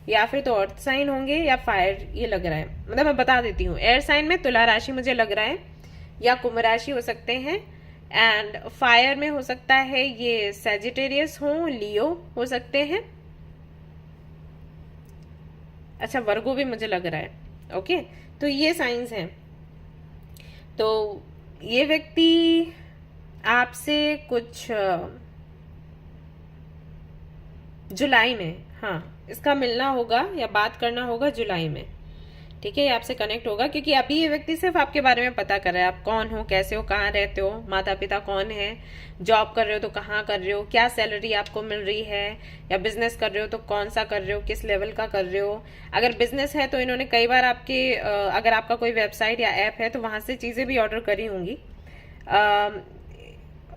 या फिर तो अर्थ साइन होंगे, या फायर, ये लग रहा है। मतलब मैं बता देती हूँ, एयर साइन में तुला राशि मुझे लग रहा है, या कुंभ राशि हो सकते हैं, एंड फायर में हो सकता है ये सैजिटेरियस हो, लियो हो सकते हैं। अच्छा, वर्गो भी मुझे लग रहा है। ओके, तो ये साइंस हैं। तो ये व्यक्ति आपसे कुछ जुलाई में, हाँ, इसका मिलना होगा या बात करना होगा जुलाई में, ठीक है। ये आपसे कनेक्ट होगा, क्योंकि अभी ये व्यक्ति सिर्फ आपके बारे में पता कर रहा है, आप कौन हो, कैसे हो, कहाँ रहते हो, माता पिता कौन है, जॉब कर रहे हो तो कहाँ कर रहे हो, क्या सैलरी आपको मिल रही है, या बिजनेस कर रहे हो तो कौन सा कर रहे हो, किस लेवल का कर रहे हो। अगर बिजनेस है तो इन्होंने कई बार आपके अगर आपका कोई वेबसाइट या ऐप है तो वहां से चीजें भी ऑर्डर करी होंगी।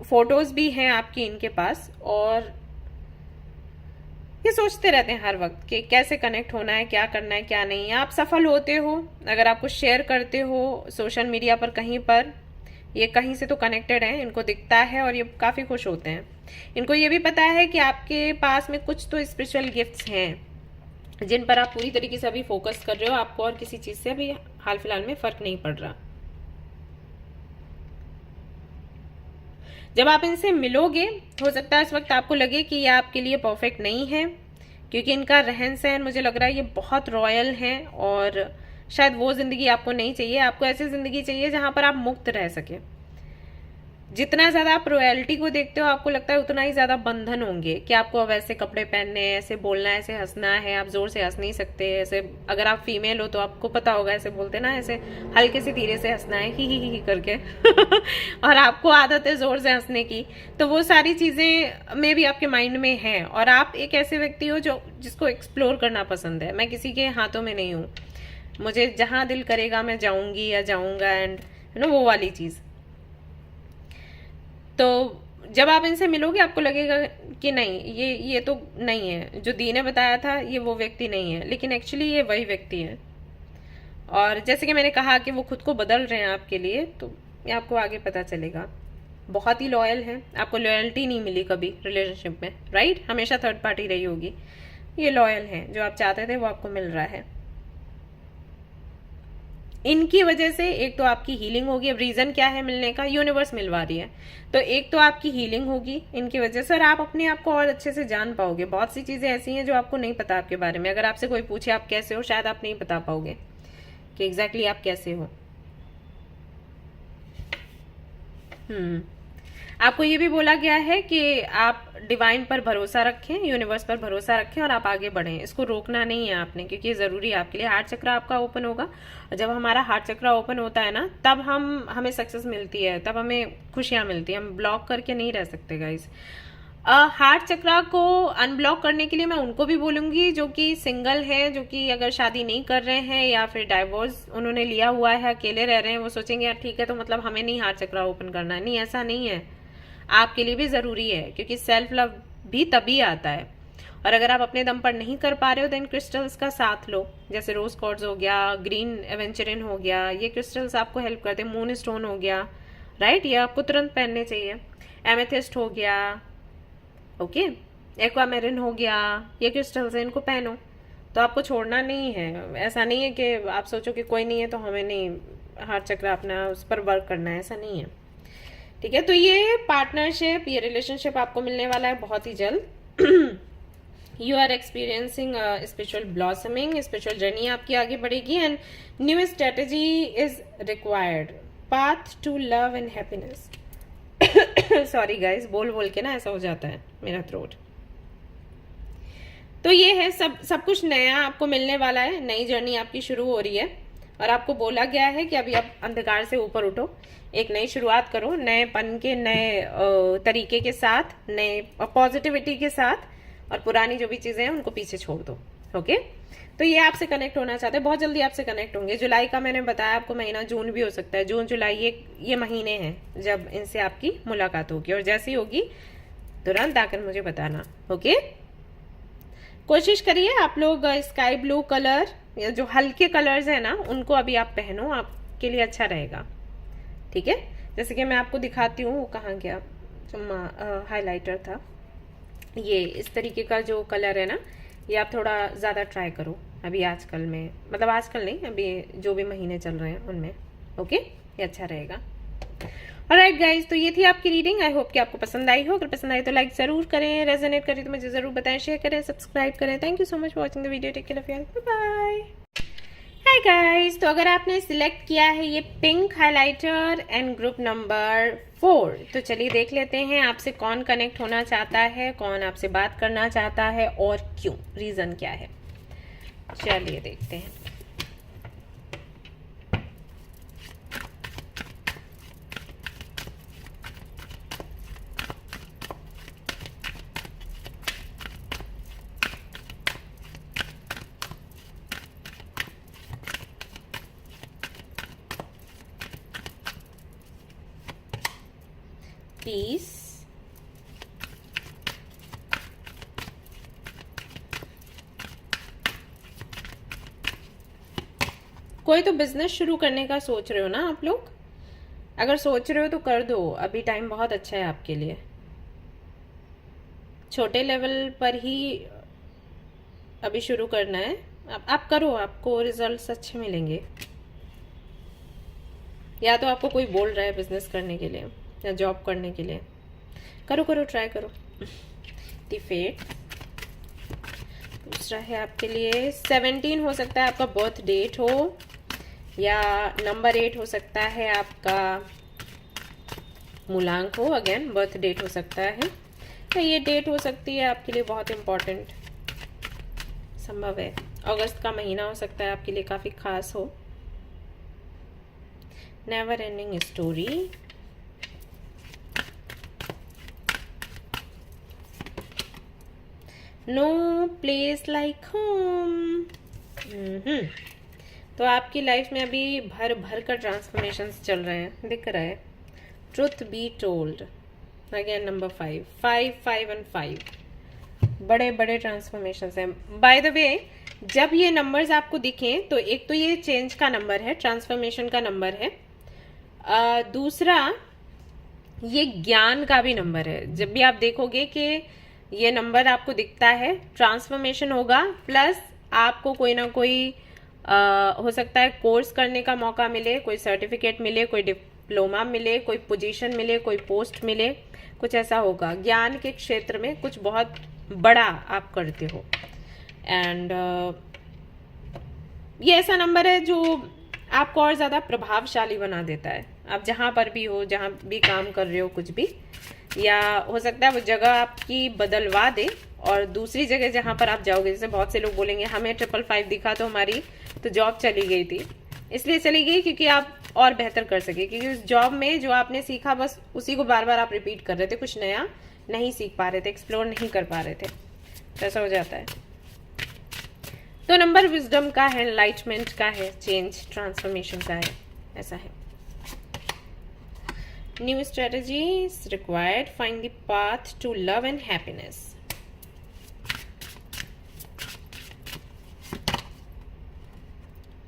फोटोज भी हैं आपकी इनके पास, और ये सोचते रहते हैं हर वक्त कि कैसे कनेक्ट होना है, क्या करना है, क्या नहीं है। आप सफल होते हो अगर आप कुछ शेयर करते हो सोशल मीडिया पर कहीं पर, ये कहीं से तो कनेक्टेड है, इनको दिखता है और ये काफी खुश होते हैं। इनको ये भी पता है कि आपके पास में कुछ तो स्पेशल गिफ्ट्स हैं जिन पर आप पूरी तरीके से अभी फोकस कर रहे हो। आपको और किसी चीज से अभी हाल फिलहाल में फर्क नहीं पड़ रहा। जब आप इनसे मिलोगे, हो सकता है इस वक्त आपको लगे कि ये आपके लिए परफेक्ट नहीं है, क्योंकि इनका रहन सहन मुझे लग रहा है ये बहुत रॉयल है, और शायद वो जिंदगी आपको नहीं चाहिए। आपको ऐसी जिंदगी चाहिए जहां पर आप मुक्त रह सके। जितना ज्यादा आप रॉयल्टी को देखते हो, आपको लगता है उतना ही ज्यादा बंधन होंगे कि आपको अब ऐसे कपड़े पहनने हैं, ऐसे बोलना है, ऐसे हंसना है, आप जोर से हंस नहीं सकते। ऐसे अगर आप फीमेल हो तो आपको पता होगा, ऐसे बोलते ना, ऐसे हल्के से धीरे से हंसना है, ही करके और आपको आदत है जोर से हंसने की। तो वो सारी चीजें में भी आपके माइंड में है, और आप एक ऐसे व्यक्ति हो जिसको एक्सप्लोर करना पसंद है। मैं किसी के हाथों में नहीं हूँ, मुझे जहां दिल करेगा मैं जाऊंगी या जाऊंगा, एंड वो वाली चीज। तो जब आप इनसे मिलोगे आपको लगेगा कि नहीं, ये तो नहीं है, जो दी ने बताया था ये वो व्यक्ति नहीं है, लेकिन एक्चुअली ये वही व्यक्ति है। और जैसे कि मैंने कहा कि वो खुद को बदल रहे हैं आपके लिए, तो ये आपको आगे पता चलेगा। बहुत ही लॉयल है, आपको लॉयल्टी नहीं मिली कभी रिलेशनशिप में, राइट? हमेशा थर्ड पार्टी रही होगी। ये लॉयल है, जो आप चाहते थे वो आपको मिल रहा है। इनकी वजह से एक तो आपकी हीलिंग होगी। अब रीजन क्या है मिलने का, यूनिवर्स मिलवा रही है, तो एक तो आपकी हीलिंग होगी इनकी वजह से, और आप अपने आप को और अच्छे से जान पाओगे। बहुत सी चीजें ऐसी हैं जो आपको नहीं पता आपके बारे में। अगर आपसे कोई पूछे आप कैसे हो, शायद आप नहीं बता पाओगे कि एग्जैक्टली आप कैसे हो। आपको ये भी बोला गया है कि आप डिवाइन पर भरोसा रखें, यूनिवर्स पर भरोसा रखें और आप आगे बढ़ें। इसको रोकना नहीं है आपने, क्योंकि ये जरूरी है आपके लिए। हार्ट चक्र आपका ओपन होगा, और जब हमारा हार्ट चक्र ओपन होता है ना, तब हमें सक्सेस मिलती है, तब हमें खुशियां मिलती है। हम ब्लॉक करके नहीं रह सकते गाइस। हार्ट चक्र को अनब्लॉक करने के लिए मैं उनको भी बोलूंगी जो कि सिंगल है, जो कि अगर शादी नहीं कर रहे हैं या फिर डाइवोर्स उन्होंने लिया हुआ है, अकेले रह रहे हैं। वो सोचेंगे यार ठीक है, तो मतलब हमें नहीं हार्ट चक्र ओपन करना है। नहीं, ऐसा नहीं है, आपके लिए भी जरूरी है, क्योंकि सेल्फ लव भी तभी आता है। और अगर आप अपने दम पर नहीं कर पा रहे हो, देन क्रिस्टल्स का साथ लो, जैसे रोज क्वार्ट्ज हो गया, ग्रीन एवेंचरिन हो गया, ये क्रिस्टल्स आपको हेल्प करते हैं। मून स्टोन हो गया, राइट, ये आपको तुरंत पहनने चाहिए। एमेथिस्ट हो गया, ओके, एक्वामेरिन हो गया, ये क्रिस्टल्स है, इनको पहनो। तो आपको छोड़ना नहीं है। ऐसा नहीं है कि आप सोचो कि कोई नहीं है तो हमें नहीं हार्ट चक्र अपना उस पर वर्क करना है, ऐसा नहीं है। ठीक है, तो ये पार्टनरशिप, ये रिलेशनशिप आपको मिलने वाला है बहुत ही जल्द। You are experiencing spiritual blossoming, spiritual journey आपकी आगे बढ़ेगी, and new strategy is required, path to love and happiness. Sorry guys, बोल बोल के ना ऐसा हो जाता है मेरा थ्रोट। तो ये है सब कुछ नया आपको मिलने वाला है, नई जर्नी आपकी शुरू हो रही है, और आपको बोला गया है कि अभी आप अंधकार से ऊपर उठो, एक नई शुरुआत करो, नएपन के नए तरीके के साथ, नए पॉजिटिविटी के साथ, और पुरानी जो भी चीजें हैं उनको पीछे छोड़ दो। ओके, तो ये आपसे कनेक्ट होना चाहते हैं, बहुत जल्दी आपसे कनेक्ट होंगे। जुलाई का मैंने बताया आपको महीना, जून भी हो सकता है, जून जुलाई ये महीने हैं जब इनसे आपकी मुलाकात होगी, और जैसी होगी तुरंत आकर मुझे बताना। ओके, कोशिश करिए आप लोग स्काई ब्लू कलर या जो हल्के कलर्स है ना, उनको अभी आप पहनो, आपके लिए अच्छा रहेगा। ठीक है, जैसे कि मैं आपको दिखाती हूँ, वो कहाँ गया जो हाइलाइटर था। ये इस तरीके का जो कलर है ना, ये आप थोड़ा ज़्यादा ट्राई करो अभी आजकल में, मतलब आजकल नहीं, अभी जो भी महीने चल रहे हैं उनमें। ओके, ये अच्छा रहेगा। ऑलराइट गाइज, तो ये थी आपकी रीडिंग। आई होप कि आपको पसंद आई हो। अगर पसंद आई तो लाइक जरूर करें, रेजोनेट करें तो मुझे जरूर बताएं, शेयर करें, सब्सक्राइब करें। Thank you so much for watching the video. Take care of your, bye. Hi guys, तो अगर आपने सिलेक्ट किया है ये pink highlighter and group number 4, तो चलिए देख लेते हैं आपसे कौन कनेक्ट होना चाहता है, कौन आपसे बात करना चाहता है और क्यों, रीजन क्या है। चलिए देखते हैं। पीस, कोई तो बिजनेस शुरू करने का सोच रहे हो ना आप लोग। अगर सोच रहे हो तो कर दो, अभी टाइम बहुत अच्छा है आपके लिए। छोटे लेवल पर ही अभी शुरू करना है, आप करो, आपको रिजल्ट्स अच्छे मिलेंगे। या तो आपको कोई बोल रहा है बिजनेस करने के लिए या जॉब करने के लिए, करो करो, ट्राई करो। The fate. दूसरा है आपके लिए 17 हो सकता है आपका बर्थ डेट हो, या नंबर 8 हो सकता है आपका मूलांक हो, अगेन बर्थ डेट हो सकता है, तो ये डेट हो सकती है आपके लिए बहुत इम्पोर्टेंट, संभव है। अगस्त का महीना हो सकता है आपके लिए काफी खास हो। Never ending story, no place like home. तो आपकी लाइफ में अभी भर भर कर ट्रांसफॉर्मेशंस चल रहे हैं, दिख रहा है। Truth be told, again number 5, 5, 5 and 5, बड़े बड़े ट्रांसफॉर्मेशंस हैं। बाय द वे, जब ये नंबर्स आपको दिखें तो एक तो ये चेंज का नंबर है, ट्रांसफॉर्मेशन का नंबर है, दूसरा ये ज्ञान का भी नंबर है। जब भी आप देखोगे कि ये नंबर आपको दिखता है, ट्रांसफॉर्मेशन होगा, प्लस आपको कोई ना कोई हो सकता है कोर्स करने का मौका मिले, कोई सर्टिफिकेट मिले, कोई डिप्लोमा मिले, कोई पोजीशन मिले, कोई पोस्ट मिले, कुछ ऐसा होगा। ज्ञान के क्षेत्र में कुछ बहुत बड़ा आप करते हो। एंड ये ऐसा नंबर है जो आपको और ज़्यादा प्रभावशाली बना देता है। आप जहाँ पर भी हो, जहाँ भी काम कर रहे हो, कुछ भी, या हो सकता है वो जगह आपकी बदलवा दे और दूसरी जगह जहाँ पर आप जाओगे, जैसे बहुत से लोग बोलेंगे हमें 555 दिखा तो हमारी तो जॉब चली गई थी। इसलिए चली गई क्योंकि आप और बेहतर कर सके, क्योंकि उस जॉब में जो आपने सीखा बस उसी को बार बार आप रिपीट कर रहे थे, कुछ नया नहीं सीख पा रहे थे, एक्सप्लोर नहीं कर पा रहे थे, तो ऐसा हो जाता है। तो नंबर विजडम का है, एनलाइटमेंट का है, चेंज ट्रांसफॉर्मेशन का है, ऐसा है। New strategies required, find the path to love and happiness.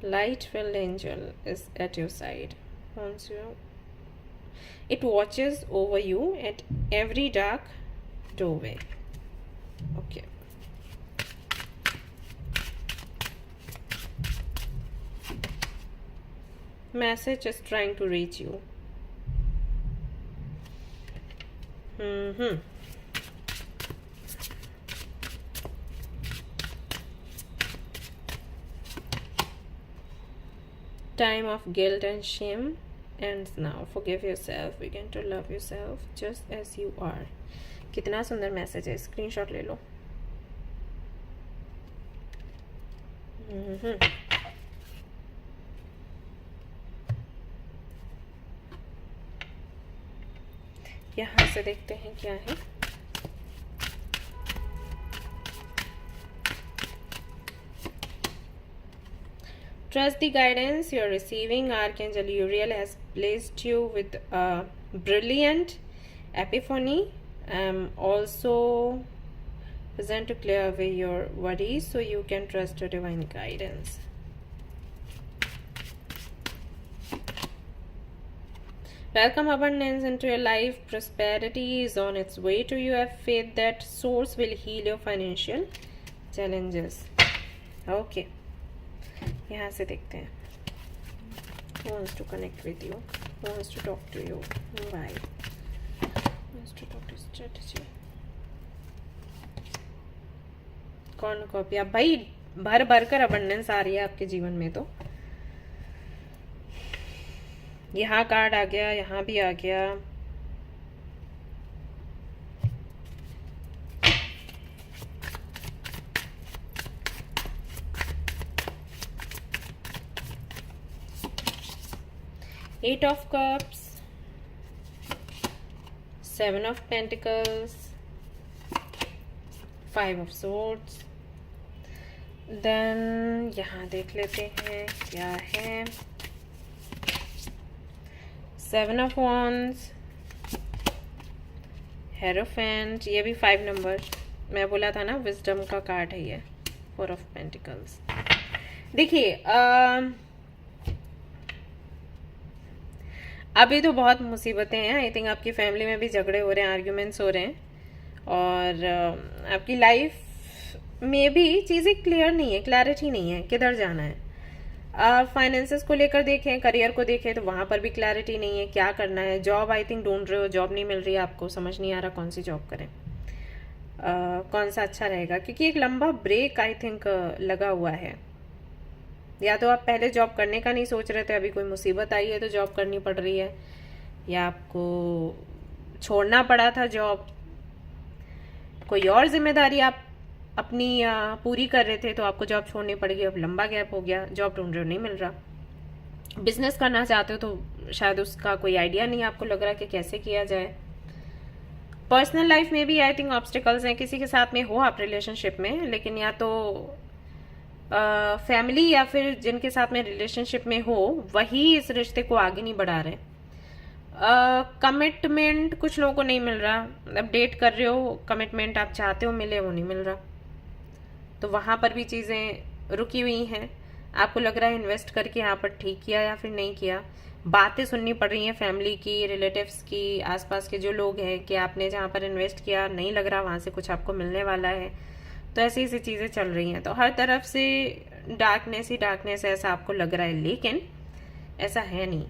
Light-filled angel is at your side. It watches over you at every dark doorway. Okay. Message is trying to reach you. Time of guilt and shame ends now. Forgive yourself. Begin to love yourself just as you are. कितना सुंदर मैसेज है, स्क्रीनशॉट ले लो। यहाँ से देखते हैं क्या है। Trust the guidance you're receiving. Archangel Uriel has blessed you with a brilliant epiphany. Also present to clear away your worries so you can trust your divine guidance. Welcome abundance into your life. Prosperity is on its way to you. Have faith that source will heal your financial challenges. Okay. यहाँ से देखते हैं। Who wants to connect with you? Who wants to talk to you? Why? Who wants to talk to strategy? कौन कॉपी? अब भाई भर भर कर अबंडेंस आ रही है आपके जीवन में। तो यहाँ कार्ड आ गया, यहाँ भी आ गया। Eight of Cups, Seven of Pentacles, Five of Swords. Then यहाँ देख लेते हैं क्या है। Seven of Wands, Hierophant, ये भी 5 नंबर। मैं बोला था ना विजडम का कार्ड है ये। Four of Pentacles। देखिए अभी तो बहुत मुसीबतें हैं। आई थिंक आपकी फैमिली में भी झगड़े हो रहे हैं, आर्ग्यूमेंट्स हो रहे हैं, और आपकी लाइफ में भी चीज़ें क्लियर नहीं है, क्लैरिटी नहीं है किधर जाना है। फाइनेंसेस को लेकर देखें, करियर को देखें तो वहाँ पर भी क्लैरिटी नहीं है क्या करना है। जॉब आई थिंक ढूंढ रहे हो, जॉब नहीं मिल रही है आपको, समझ नहीं आ रहा कौन सी जॉब करें, कौन सा अच्छा रहेगा, क्योंकि एक लंबा ब्रेक आई थिंक लगा हुआ है। या तो आप पहले जॉब करने का नहीं सोच रहे थे, अभी कोई मुसीबत आई है तो जॉब करनी पड़ रही है, या आपको छोड़ना पड़ा था जॉब, कोई और जिम्मेदारी आप अपनी पूरी कर रहे थे तो आपको जॉब छोड़नी पड़ गई। अब लंबा गैप हो गया, जॉब ढूंढ रहे हो नहीं मिल रहा। बिजनेस करना चाहते हो तो शायद उसका कोई आइडिया नहीं आपको लग रहा कि कैसे किया जाए। पर्सनल लाइफ में भी आई थिंक ऑब्स्टिकल्स हैं, किसी के साथ में हो आप रिलेशनशिप में, लेकिन या तो फैमिली या फिर जिनके साथ में रिलेशनशिप में हो वही इस रिश्ते को आगे नहीं बढ़ा रहे। कमिटमेंट कुछ लोगों को नहीं मिल रहा, मतलब डेट कर रहे हो, कमिटमेंट आप चाहते हो मिले, वो नहीं मिल रहा, तो वहां पर भी चीजें रुकी हुई हैं। आपको लग रहा है इन्वेस्ट करके यहाँ पर ठीक किया या फिर नहीं किया। बातें सुननी पड़ रही हैं फैमिली की, रिलेटिव्स की, आसपास के जो लोग हैं कि आपने जहाँ पर इन्वेस्ट किया नहीं लग रहा वहां से कुछ आपको मिलने वाला है। तो ऐसी ऐसी चीज़ें चल रही हैं। तो हर तरफ से डार्कनेस ही डार्कनेस है ऐसा आपको लग रहा है, लेकिन ऐसा है नहीं।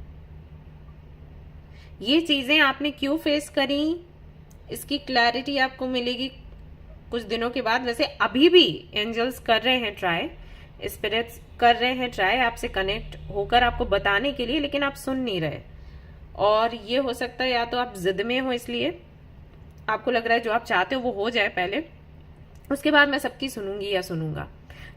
ये चीजें आपने क्यों फेस करी, इसकी क्लैरिटी आपको मिलेगी कुछ दिनों के बाद। वैसे अभी भी एंजल्स कर रहे हैं ट्राई, स्पिरिट्स कर रहे हैं ट्राई आपसे कनेक्ट होकर आपको बताने के लिए, लेकिन आप सुन नहीं रहे। और ये हो सकता है या तो आप जिद में हो, इसलिए आपको लग रहा है जो आप चाहते हो वो हो जाए पहले, उसके बाद मैं सबकी सुनूंगी या सुनूंगा।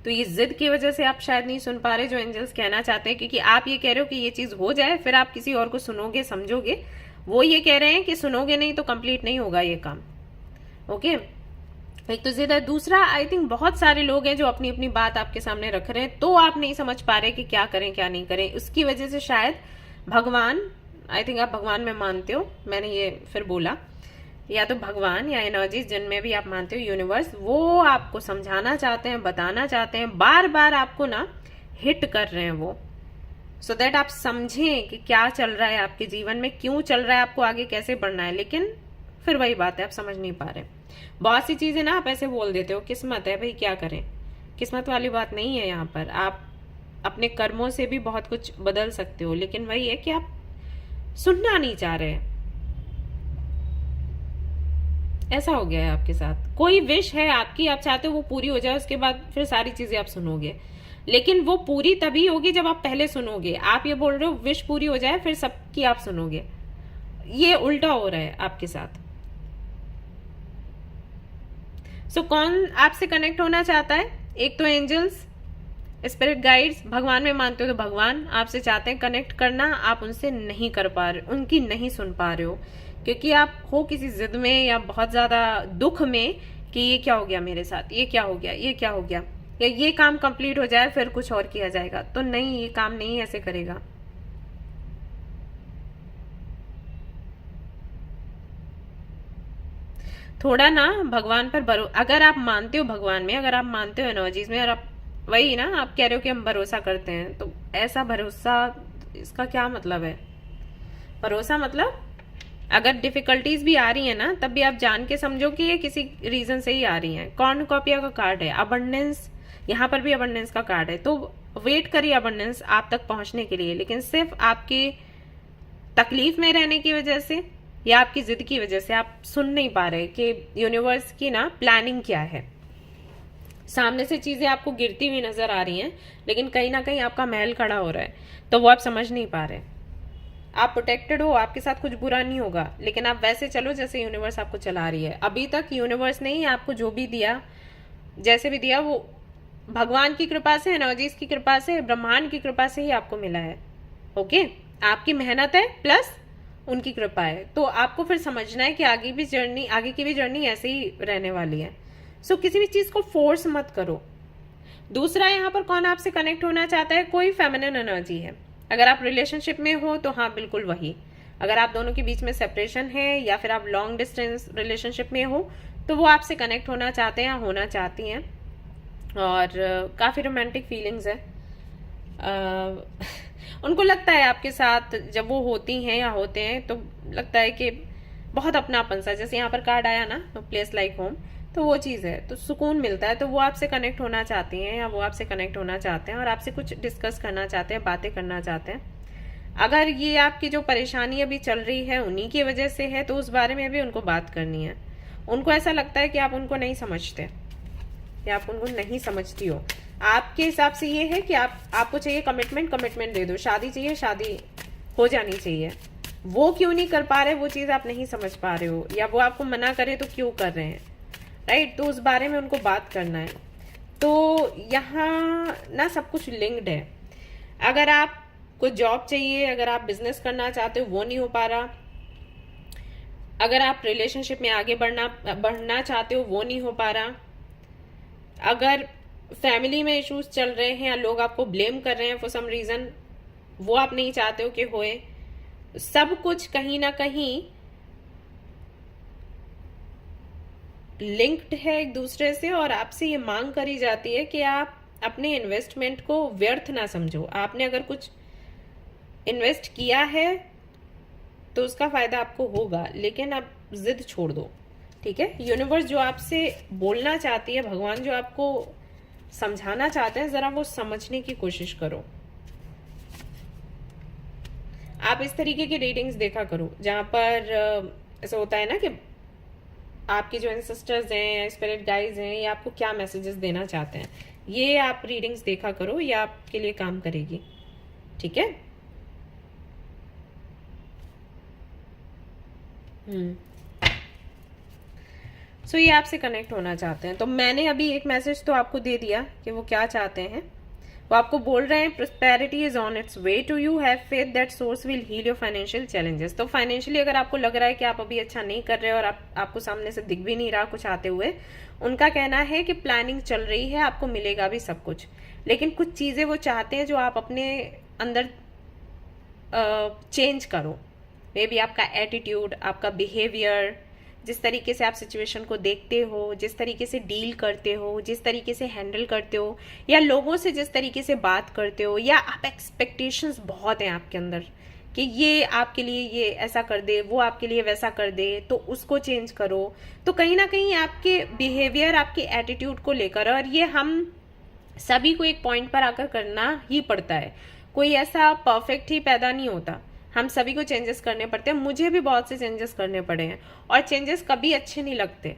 तो ये जिद की वजह से आप शायद नहीं सुन पा रहे जो एंजल्स कहना चाहते हैं, क्योंकि आप ये कह रहे हो कि ये चीज हो जाए फिर आप किसी और को सुनोगे समझोगे। वो ये कह रहे हैं कि सुनोगे नहीं तो कंप्लीट नहीं होगा ये काम। ओके, एक तो जिद है। दूसरा, आई थिंक बहुत सारे लोग हैं जो अपनी अपनी बात आपके सामने रख रहे हैं, तो आप नहीं समझ पा रहे कि क्या करें क्या नहीं करें। उसकी वजह से शायद भगवान, आई थिंक आप भगवान में मानते हो, मैंने ये फिर बोला, या तो भगवान या एनर्जीज जिनमें भी आप मानते हो, यूनिवर्स, वो आपको समझाना चाहते हैं, बताना चाहते हैं, बार बार आपको ना हिट कर रहे हैं वो, सो दैट आप समझें कि क्या चल रहा है आपके जीवन में, क्यों चल रहा है, आपको आगे कैसे बढ़ना है। लेकिन फिर वही बात है, आप समझ नहीं पा रहे। बहुत सी चीजें ना आप ऐसे बोल देते हो, किस्मत है भाई, क्या करें। किस्मत वाली बात नहीं है यहाँ पर। आप अपने कर्मों से भी बहुत कुछ बदल सकते हो, लेकिन वही है कि आप सुनना नहीं चाह रहे। ऐसा हो गया है आपके साथ। कोई विश है आपकी, आप चाहते हो वो पूरी हो जाए, उसके बाद फिर सारी चीजें आप सुनोगे, लेकिन वो पूरी तभी होगी जब आप पहले सुनोगे। आप ये बोल रहे हो विश पूरी हो जाए फिर सबकी आप सुनोगे, ये उल्टा हो रहा है आपके साथ। सो कौन आपसे कनेक्ट होना चाहता है? एक तो एंजल्स, स्पिरिट गाइड्स, भगवान में मानते हो तो भगवान आपसे चाहते हैं कनेक्ट करना, आप उनसे नहीं कर पा रहे, उनकी नहीं सुन पा रहे हो, क्योंकि आप हो किसी जिद में या बहुत ज्यादा दुख में कि ये क्या हो गया मेरे साथ, ये क्या हो गया, ये क्या हो गया, या ये काम कंप्लीट हो जाए फिर कुछ और किया जाएगा। तो नहीं, ये काम नहीं ऐसे करेगा। थोड़ा ना भगवान पर अगर आप मानते हो भगवान में, अगर आप मानते हो एनर्जीज में, और आप वही ना आप कह रहे हो कि हम भरोसा करते हैं, तो ऐसा भरोसा, इसका क्या मतलब है? भरोसा मतलब अगर डिफिकल्टीज भी आ रही है ना, तब भी आप जान के समझो कि ये किसी रीजन से ही आ रही है। कॉर्नकोपिया का कार्ड है, अबंडेंस, यहाँ पर भी अबंडेंस का कार्ड है। तो वेट करिए अबंडेंस आप तक पहुंचने के लिए, लेकिन सिर्फ आपकी तकलीफ में रहने की वजह से या आपकी जिद की वजह से आप सुन नहीं पा रहे कि यूनिवर्स की ना प्लानिंग क्या है। सामने से चीजें आपको गिरती हुई नजर आ रही हैं, लेकिन कहीं ना कहीं आपका महल खड़ा हो रहा है, तो वो आप समझ नहीं पा रहे। आप प्रोटेक्टेड हो, आपके साथ कुछ बुरा नहीं होगा, लेकिन आप वैसे चलो जैसे यूनिवर्स आपको चला रही है। अभी तक यूनिवर्स ने ही आपको जो भी दिया, जैसे भी दिया, वो भगवान की कृपा से, एनर्जीज की कृपा से, ब्रह्मांड की कृपा से ही आपको मिला है। ओके, आपकी मेहनत है प्लस उनकी कृपा है। तो आपको फिर समझना है कि आगे की भी जर्नी ऐसे ही रहने वाली है। सो किसी भी चीज को फोर्स मत करो। दूसरा, यहाँ पर कौन आपसे कनेक्ट होना चाहता है? कोई फेमिनिन एनर्जी है। अगर आप रिलेशनशिप में हो तो हाँ बिल्कुल वही। अगर आप दोनों के बीच में सेपरेशन है या फिर आप लॉन्ग डिस्टेंस रिलेशनशिप में हो, तो वो आपसे कनेक्ट होना चाहते हैं या होना चाहती हैं, और काफी रोमांटिक फीलिंग्स है। उनको लगता है आपके साथ, जब वो होती हैं या होते हैं तो लगता है कि बहुत अपनापन सा, जैसे यहाँ पर कार्ड आया ना, तो प्लेस लाइक होम, तो वो चीज़ है, तो सुकून मिलता है। तो वो आपसे कनेक्ट होना चाहती हैं या वो आपसे कनेक्ट होना चाहते हैं और आपसे कुछ डिस्कस करना चाहते हैं, बातें करना चाहते हैं। अगर ये आपकी जो परेशानी अभी चल रही है उन्हीं की वजह से है, तो उस बारे में भी उनको बात करनी है। उनको ऐसा लगता है कि आप उनको नहीं समझते या आप उनको नहीं समझती हो। आपके हिसाब से ये है कि आपको चाहिए कमिटमेंट दे दो, शादी चाहिए, शादी हो जानी चाहिए। वो क्यों नहीं कर पा रहे, वो चीज आप नहीं समझ पा रहे हो, या वो आपको मना करे तो क्यों कर रहे हैं, राइट? तो उस बारे में उनको बात करना है। तो यहाँ ना सब कुछ लिंक्ड है। अगर आपको जॉब चाहिए, अगर आप बिजनेस करना चाहते हो, वो नहीं हो पा रहा। अगर आप रिलेशनशिप में आगे बढ़ना चाहते हो, वो नहीं हो पा रहा। अगर फैमिली में इश्यूज चल रहे हैं या लोग आपको ब्लेम कर रहे हैं फॉर सम रीजन, वो आप नहीं चाहते हो कि होए। सब कुछ कहीं ना कहीं लिंक्ड है एक दूसरे से, और आपसे ये मांग करी जाती है कि आप अपने इन्वेस्टमेंट को व्यर्थ ना समझो। आपने अगर कुछ इन्वेस्ट किया है तो उसका फायदा आपको होगा, लेकिन आप जिद छोड़ दो, ठीक है? यूनिवर्स जो आपसे बोलना चाहती है, भगवान जो आपको समझाना चाहते हैं जरा वो समझने की कोशिश करो। आप इस तरीके की रीडिंग्स देखा करो जहां पर ऐसा होता है ना कि आपके जो एंसेस्टर्स हैं, स्पिरिट गाइड्स हैं, ये आपको क्या मैसेजेस देना चाहते हैं, ये आप रीडिंग्स देखा करो, ये आपके लिए काम करेगी। ठीक है। सो ये आपसे कनेक्ट होना चाहते हैं। तो मैंने अभी एक मैसेज तो आपको दे दिया कि वो क्या चाहते हैं। वो आपको बोल रहे हैं prosperity is on its way to you, have faith that source will heal your financial challenges. तो फाइनेंशियली अगर आपको लग रहा है कि आप अभी अच्छा नहीं कर रहे और आपको सामने से दिख भी नहीं रहा कुछ आते हुए, उनका कहना है कि प्लानिंग चल रही है, आपको मिलेगा भी सब कुछ, लेकिन कुछ चीजें वो चाहते हैं जो आप अपने अंदर चेंज करो। मे बी आपका एटीट्यूड, आपका बिहेवियर, जिस तरीके से आप सिचुएशन को देखते हो, जिस तरीके से डील करते हो, जिस तरीके से हैंडल करते हो, या लोगों से जिस तरीके से बात करते हो, या आप एक्सपेक्टेशंस बहुत हैं आपके अंदर कि ये आपके लिए ये ऐसा कर दे, वो आपके लिए वैसा कर दे, तो उसको चेंज करो। तो कहीं ना कहीं आपके बिहेवियर, आपके एटीट्यूड को लेकर, और ये हम सभी को एक पॉइंट पर आकर करना ही पड़ता है, कोई ऐसा परफेक्ट ही पैदा नहीं होता, हम सभी को चेंजेस करने पड़ते हैं। मुझे भी बहुत से चेंजेस करने पड़े हैं और चेंजेस कभी अच्छे नहीं लगते,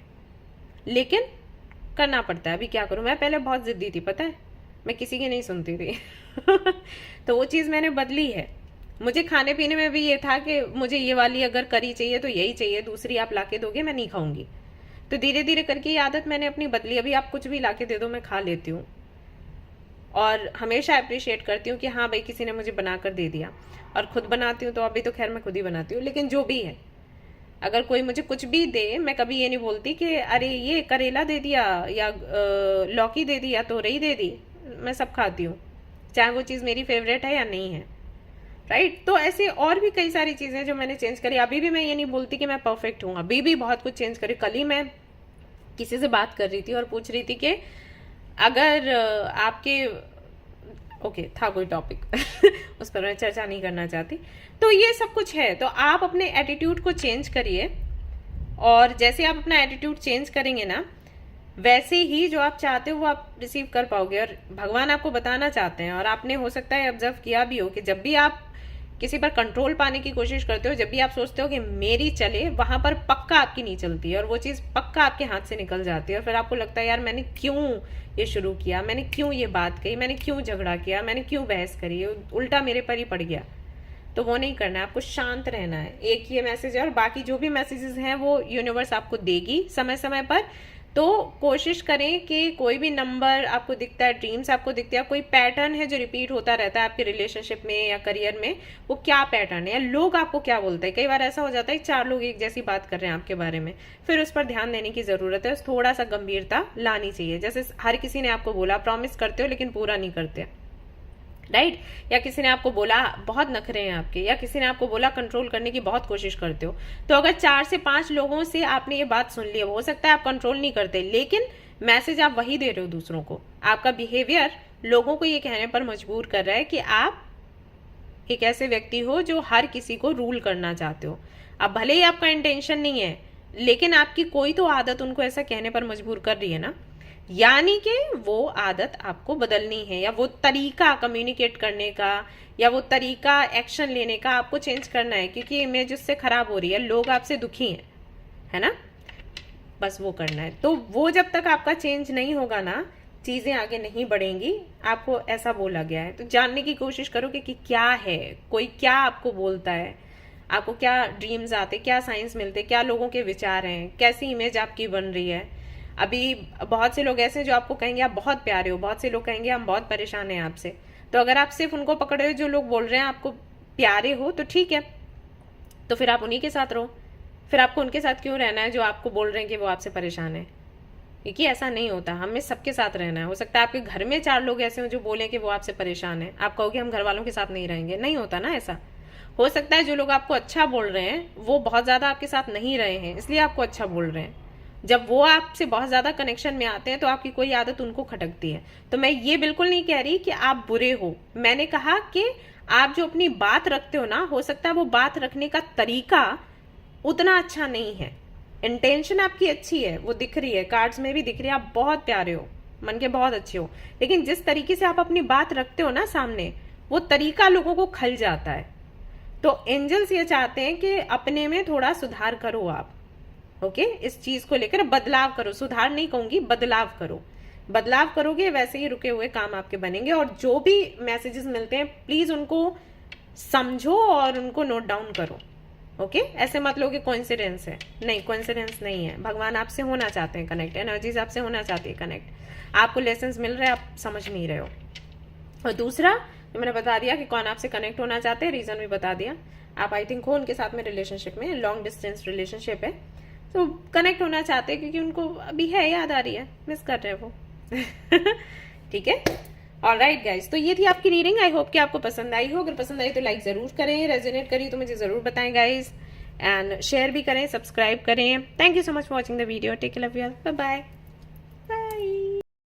लेकिन करना पड़ता है। अभी क्या करूं, मैं पहले बहुत जिद्दी थी, पता है, मैं किसी की नहीं सुनती थी तो वो चीज़ मैंने बदली है। मुझे खाने पीने में भी ये था कि मुझे ये वाली अगर करी चाहिए तो यही चाहिए, दूसरी आप लाके दोगे मैं नहीं खाऊंगी। तो धीरे धीरे करके ये आदत मैंने अपनी बदली। अभी आप कुछ भी लाके दे दो मैं खा लेती हूँ, और हमेशा अप्रिशिएट करती हूँ कि हाँ भाई किसी ने मुझे बनाकर दे दिया। और खुद बनाती हूँ तो अभी तो खैर मैं खुद ही बनाती हूँ, लेकिन जो भी है, अगर कोई मुझे कुछ भी दे, मैं कभी ये नहीं बोलती कि अरे ये करेला दे दिया या लौकी दे दी या तोरई दे दी। मैं सब खाती हूँ, चाहे वो चीज़ मेरी फेवरेट है या नहीं है, राइट। तो ऐसे और भी कई सारी चीज़ें जो मैंने चेंज करी। अभी भी मैं ये नहीं बोलती कि मैं परफेक्ट हूँ, अभी भी बहुत कुछ चेंज करी। कल ही मैं किसी से बात कर रही थी और पूछ रही थी कि अगर आपके ओके था कोई टॉपिक उस पर मैं चर्चा नहीं करना चाहती। तो ये सब कुछ है, तो आप अपने एटीट्यूड को चेंज करिए, और जैसे आप अपना एटीट्यूड चेंज करेंगे ना, वैसे ही जो आप चाहते हो वो आप रिसीव कर पाओगे। और भगवान आपको बताना चाहते हैं, और आपने हो सकता है ऑब्जर्व किया भी हो कि जब भी आप किसी पर कंट्रोल पाने की कोशिश करते हो, जब भी आप सोचते हो कि मेरी चले, वहां पर पक्का आपकी नहीं चलती है और वो चीज पक्का आपके हाथ से निकल जाती है। और फिर आपको लगता है यार मैंने क्यों ये शुरू किया, मैंने क्यों ये बात कही, मैंने क्यों झगड़ा किया, मैंने क्यों बहस करी, उल्टा मेरे पर ही पड़ गया। तो वो नहीं करना है, आपको शांत रहना है। एक ये मैसेज है, और बाकी जो भी मैसेजेस हैं वो यूनिवर्स आपको देगी समय समय पर। तो कोशिश करें कि कोई भी नंबर आपको दिखता है, ड्रीम्स आपको दिखते हैं, कोई पैटर्न है जो रिपीट होता रहता है आपके रिलेशनशिप में या करियर में, वो क्या पैटर्न है, या लोग आपको क्या बोलते हैं। कई बार ऐसा हो जाता है 4 लोग एक जैसी बात कर रहे हैं आपके बारे में, फिर उस पर ध्यान देने की जरूरत है, थोड़ा सा गंभीरता लानी चाहिए। जैसे हर किसी ने आपको बोला, प्रॉमिस करते हो लेकिन पूरा नहीं करते, राइट। या किसी ने आपको बोला बहुत नखरे हैं आपके, या किसी ने आपको बोला कंट्रोल करने की बहुत कोशिश करते हो। तो अगर 4 से 5 लोगों से आपने ये बात सुन ली है, हो सकता है आप कंट्रोल नहीं करते, लेकिन मैसेज आप वही दे रहे हो दूसरों को। आपका बिहेवियर लोगों को ये कहने पर मजबूर कर रहा है कि आप एक ऐसे व्यक्ति हो जो हर किसी को रूल करना चाहते हो। अब भले ही आपका इंटेंशन नहीं है, लेकिन आपकी कोई तो आदत उनको ऐसा कहने पर मजबूर कर रही है ना, यानी कि वो आदत आपको बदलनी है, या वो तरीका कम्युनिकेट करने का, या वो तरीका एक्शन लेने का आपको चेंज करना है, क्योंकि इमेज उससे खराब हो रही है, लोग आपसे दुखी हैं, है ना। बस वो करना है। तो वो जब तक आपका चेंज नहीं होगा ना, चीजें आगे नहीं बढ़ेंगी। आपको ऐसा बोला गया है, तो जानने की कोशिश करो कि क्या है, कोई क्या आपको बोलता है, आपको क्या ड्रीम्स आते, क्या साइंस मिलते, क्या लोगों के विचार हैं, कैसी इमेज आपकी बन रही है। अभी बहुत से लोग ऐसे हैं जो आपको कहेंगे आप बहुत प्यारे हो, बहुत से लोग कहेंगे हम बहुत परेशान हैं आपसे। तो अगर आप सिर्फ उनको पकड़ रहे हो जो लोग बोल रहे हैं आपको प्यारे हो, तो ठीक है, तो फिर आप उन्हीं के साथ रहो। फिर आपको उनके साथ क्यों रहना है जो आपको बोल रहे हैं कि वो आपसे परेशान है, क्योंकि ऐसा नहीं होता। हमें सबके साथ रहना है। हो सकता है आपके घर में 4 लोग ऐसे हो जो बोले कि वो आपसे परेशान है, आप कहोगे हम घर वालों के साथ नहीं रहेंगे, नहीं होता ना ऐसा। हो सकता है जो लोग आपको अच्छा बोल रहे हैं वो बहुत ज्यादा आपके साथ नहीं रहे हैं, इसलिए आपको अच्छा बोल रहे हैं। जब वो आपसे बहुत ज्यादा कनेक्शन में आते हैं तो आपकी कोई आदत उनको खटकती है। तो मैं ये बिल्कुल नहीं कह रही कि आप बुरे हो, मैंने कहा कि आप जो अपनी बात रखते हो ना, हो सकता है वो बात रखने का तरीका उतना अच्छा नहीं है। इंटेंशन आपकी अच्छी है, वो दिख रही है, कार्ड्स में भी दिख रही है, आप बहुत प्यारे हो, मन के बहुत अच्छे हो, लेकिन जिस तरीके से आप अपनी बात रखते हो ना सामने, वो तरीका लोगों को खल जाता है। तो एंजल्स ये चाहते हैं कि अपने में थोड़ा सुधार करो आप, ओके, इस चीज को लेकर बदलाव करो, सुधार नहीं कहूंगी, बदलाव करो। बदलाव करोगे वैसे ही रुके हुए काम आपके बनेंगे। और जो भी मैसेजेस मिलते हैं प्लीज उनको समझो और उनको नोट डाउन करो, ओके। ऐसे मत लो कि कोइंसिडेंस है, नहीं, कोइंसिडेंस नहीं है। भगवान आपसे होना चाहते हैं कनेक्ट, एनर्जीज आपसे होना चाहती है कनेक्ट, आपको लेसन्स मिल रहे हैं, आप समझ नहीं रहे हो। और दूसरा तो मैंने बता दिया कि कौन आपसे कनेक्ट होना चाहते हैं, रीजन भी बता दिया। आप आई थिंक हो उनके साथ में रिलेशनशिप में, लॉन्ग डिस्टेंस रिलेशनशिप है, तो कनेक्ट होना चाहते हैं क्योंकि उनको अभी है, याद आ रही है, मिस कर रहे हैं वो। ठीक है, ऑलराइट गाइज, तो ये थी आपकी रीडिंग। आई होप कि आपको पसंद आई हो। अगर पसंद आई तो लाइक जरूर करें, रेजोनेट करी तो मुझे जरूर बताएं गाइज, एंड शेयर भी करें, सब्सक्राइब करें। Thank you so much for watching the video. Take care, love you all, bye bye.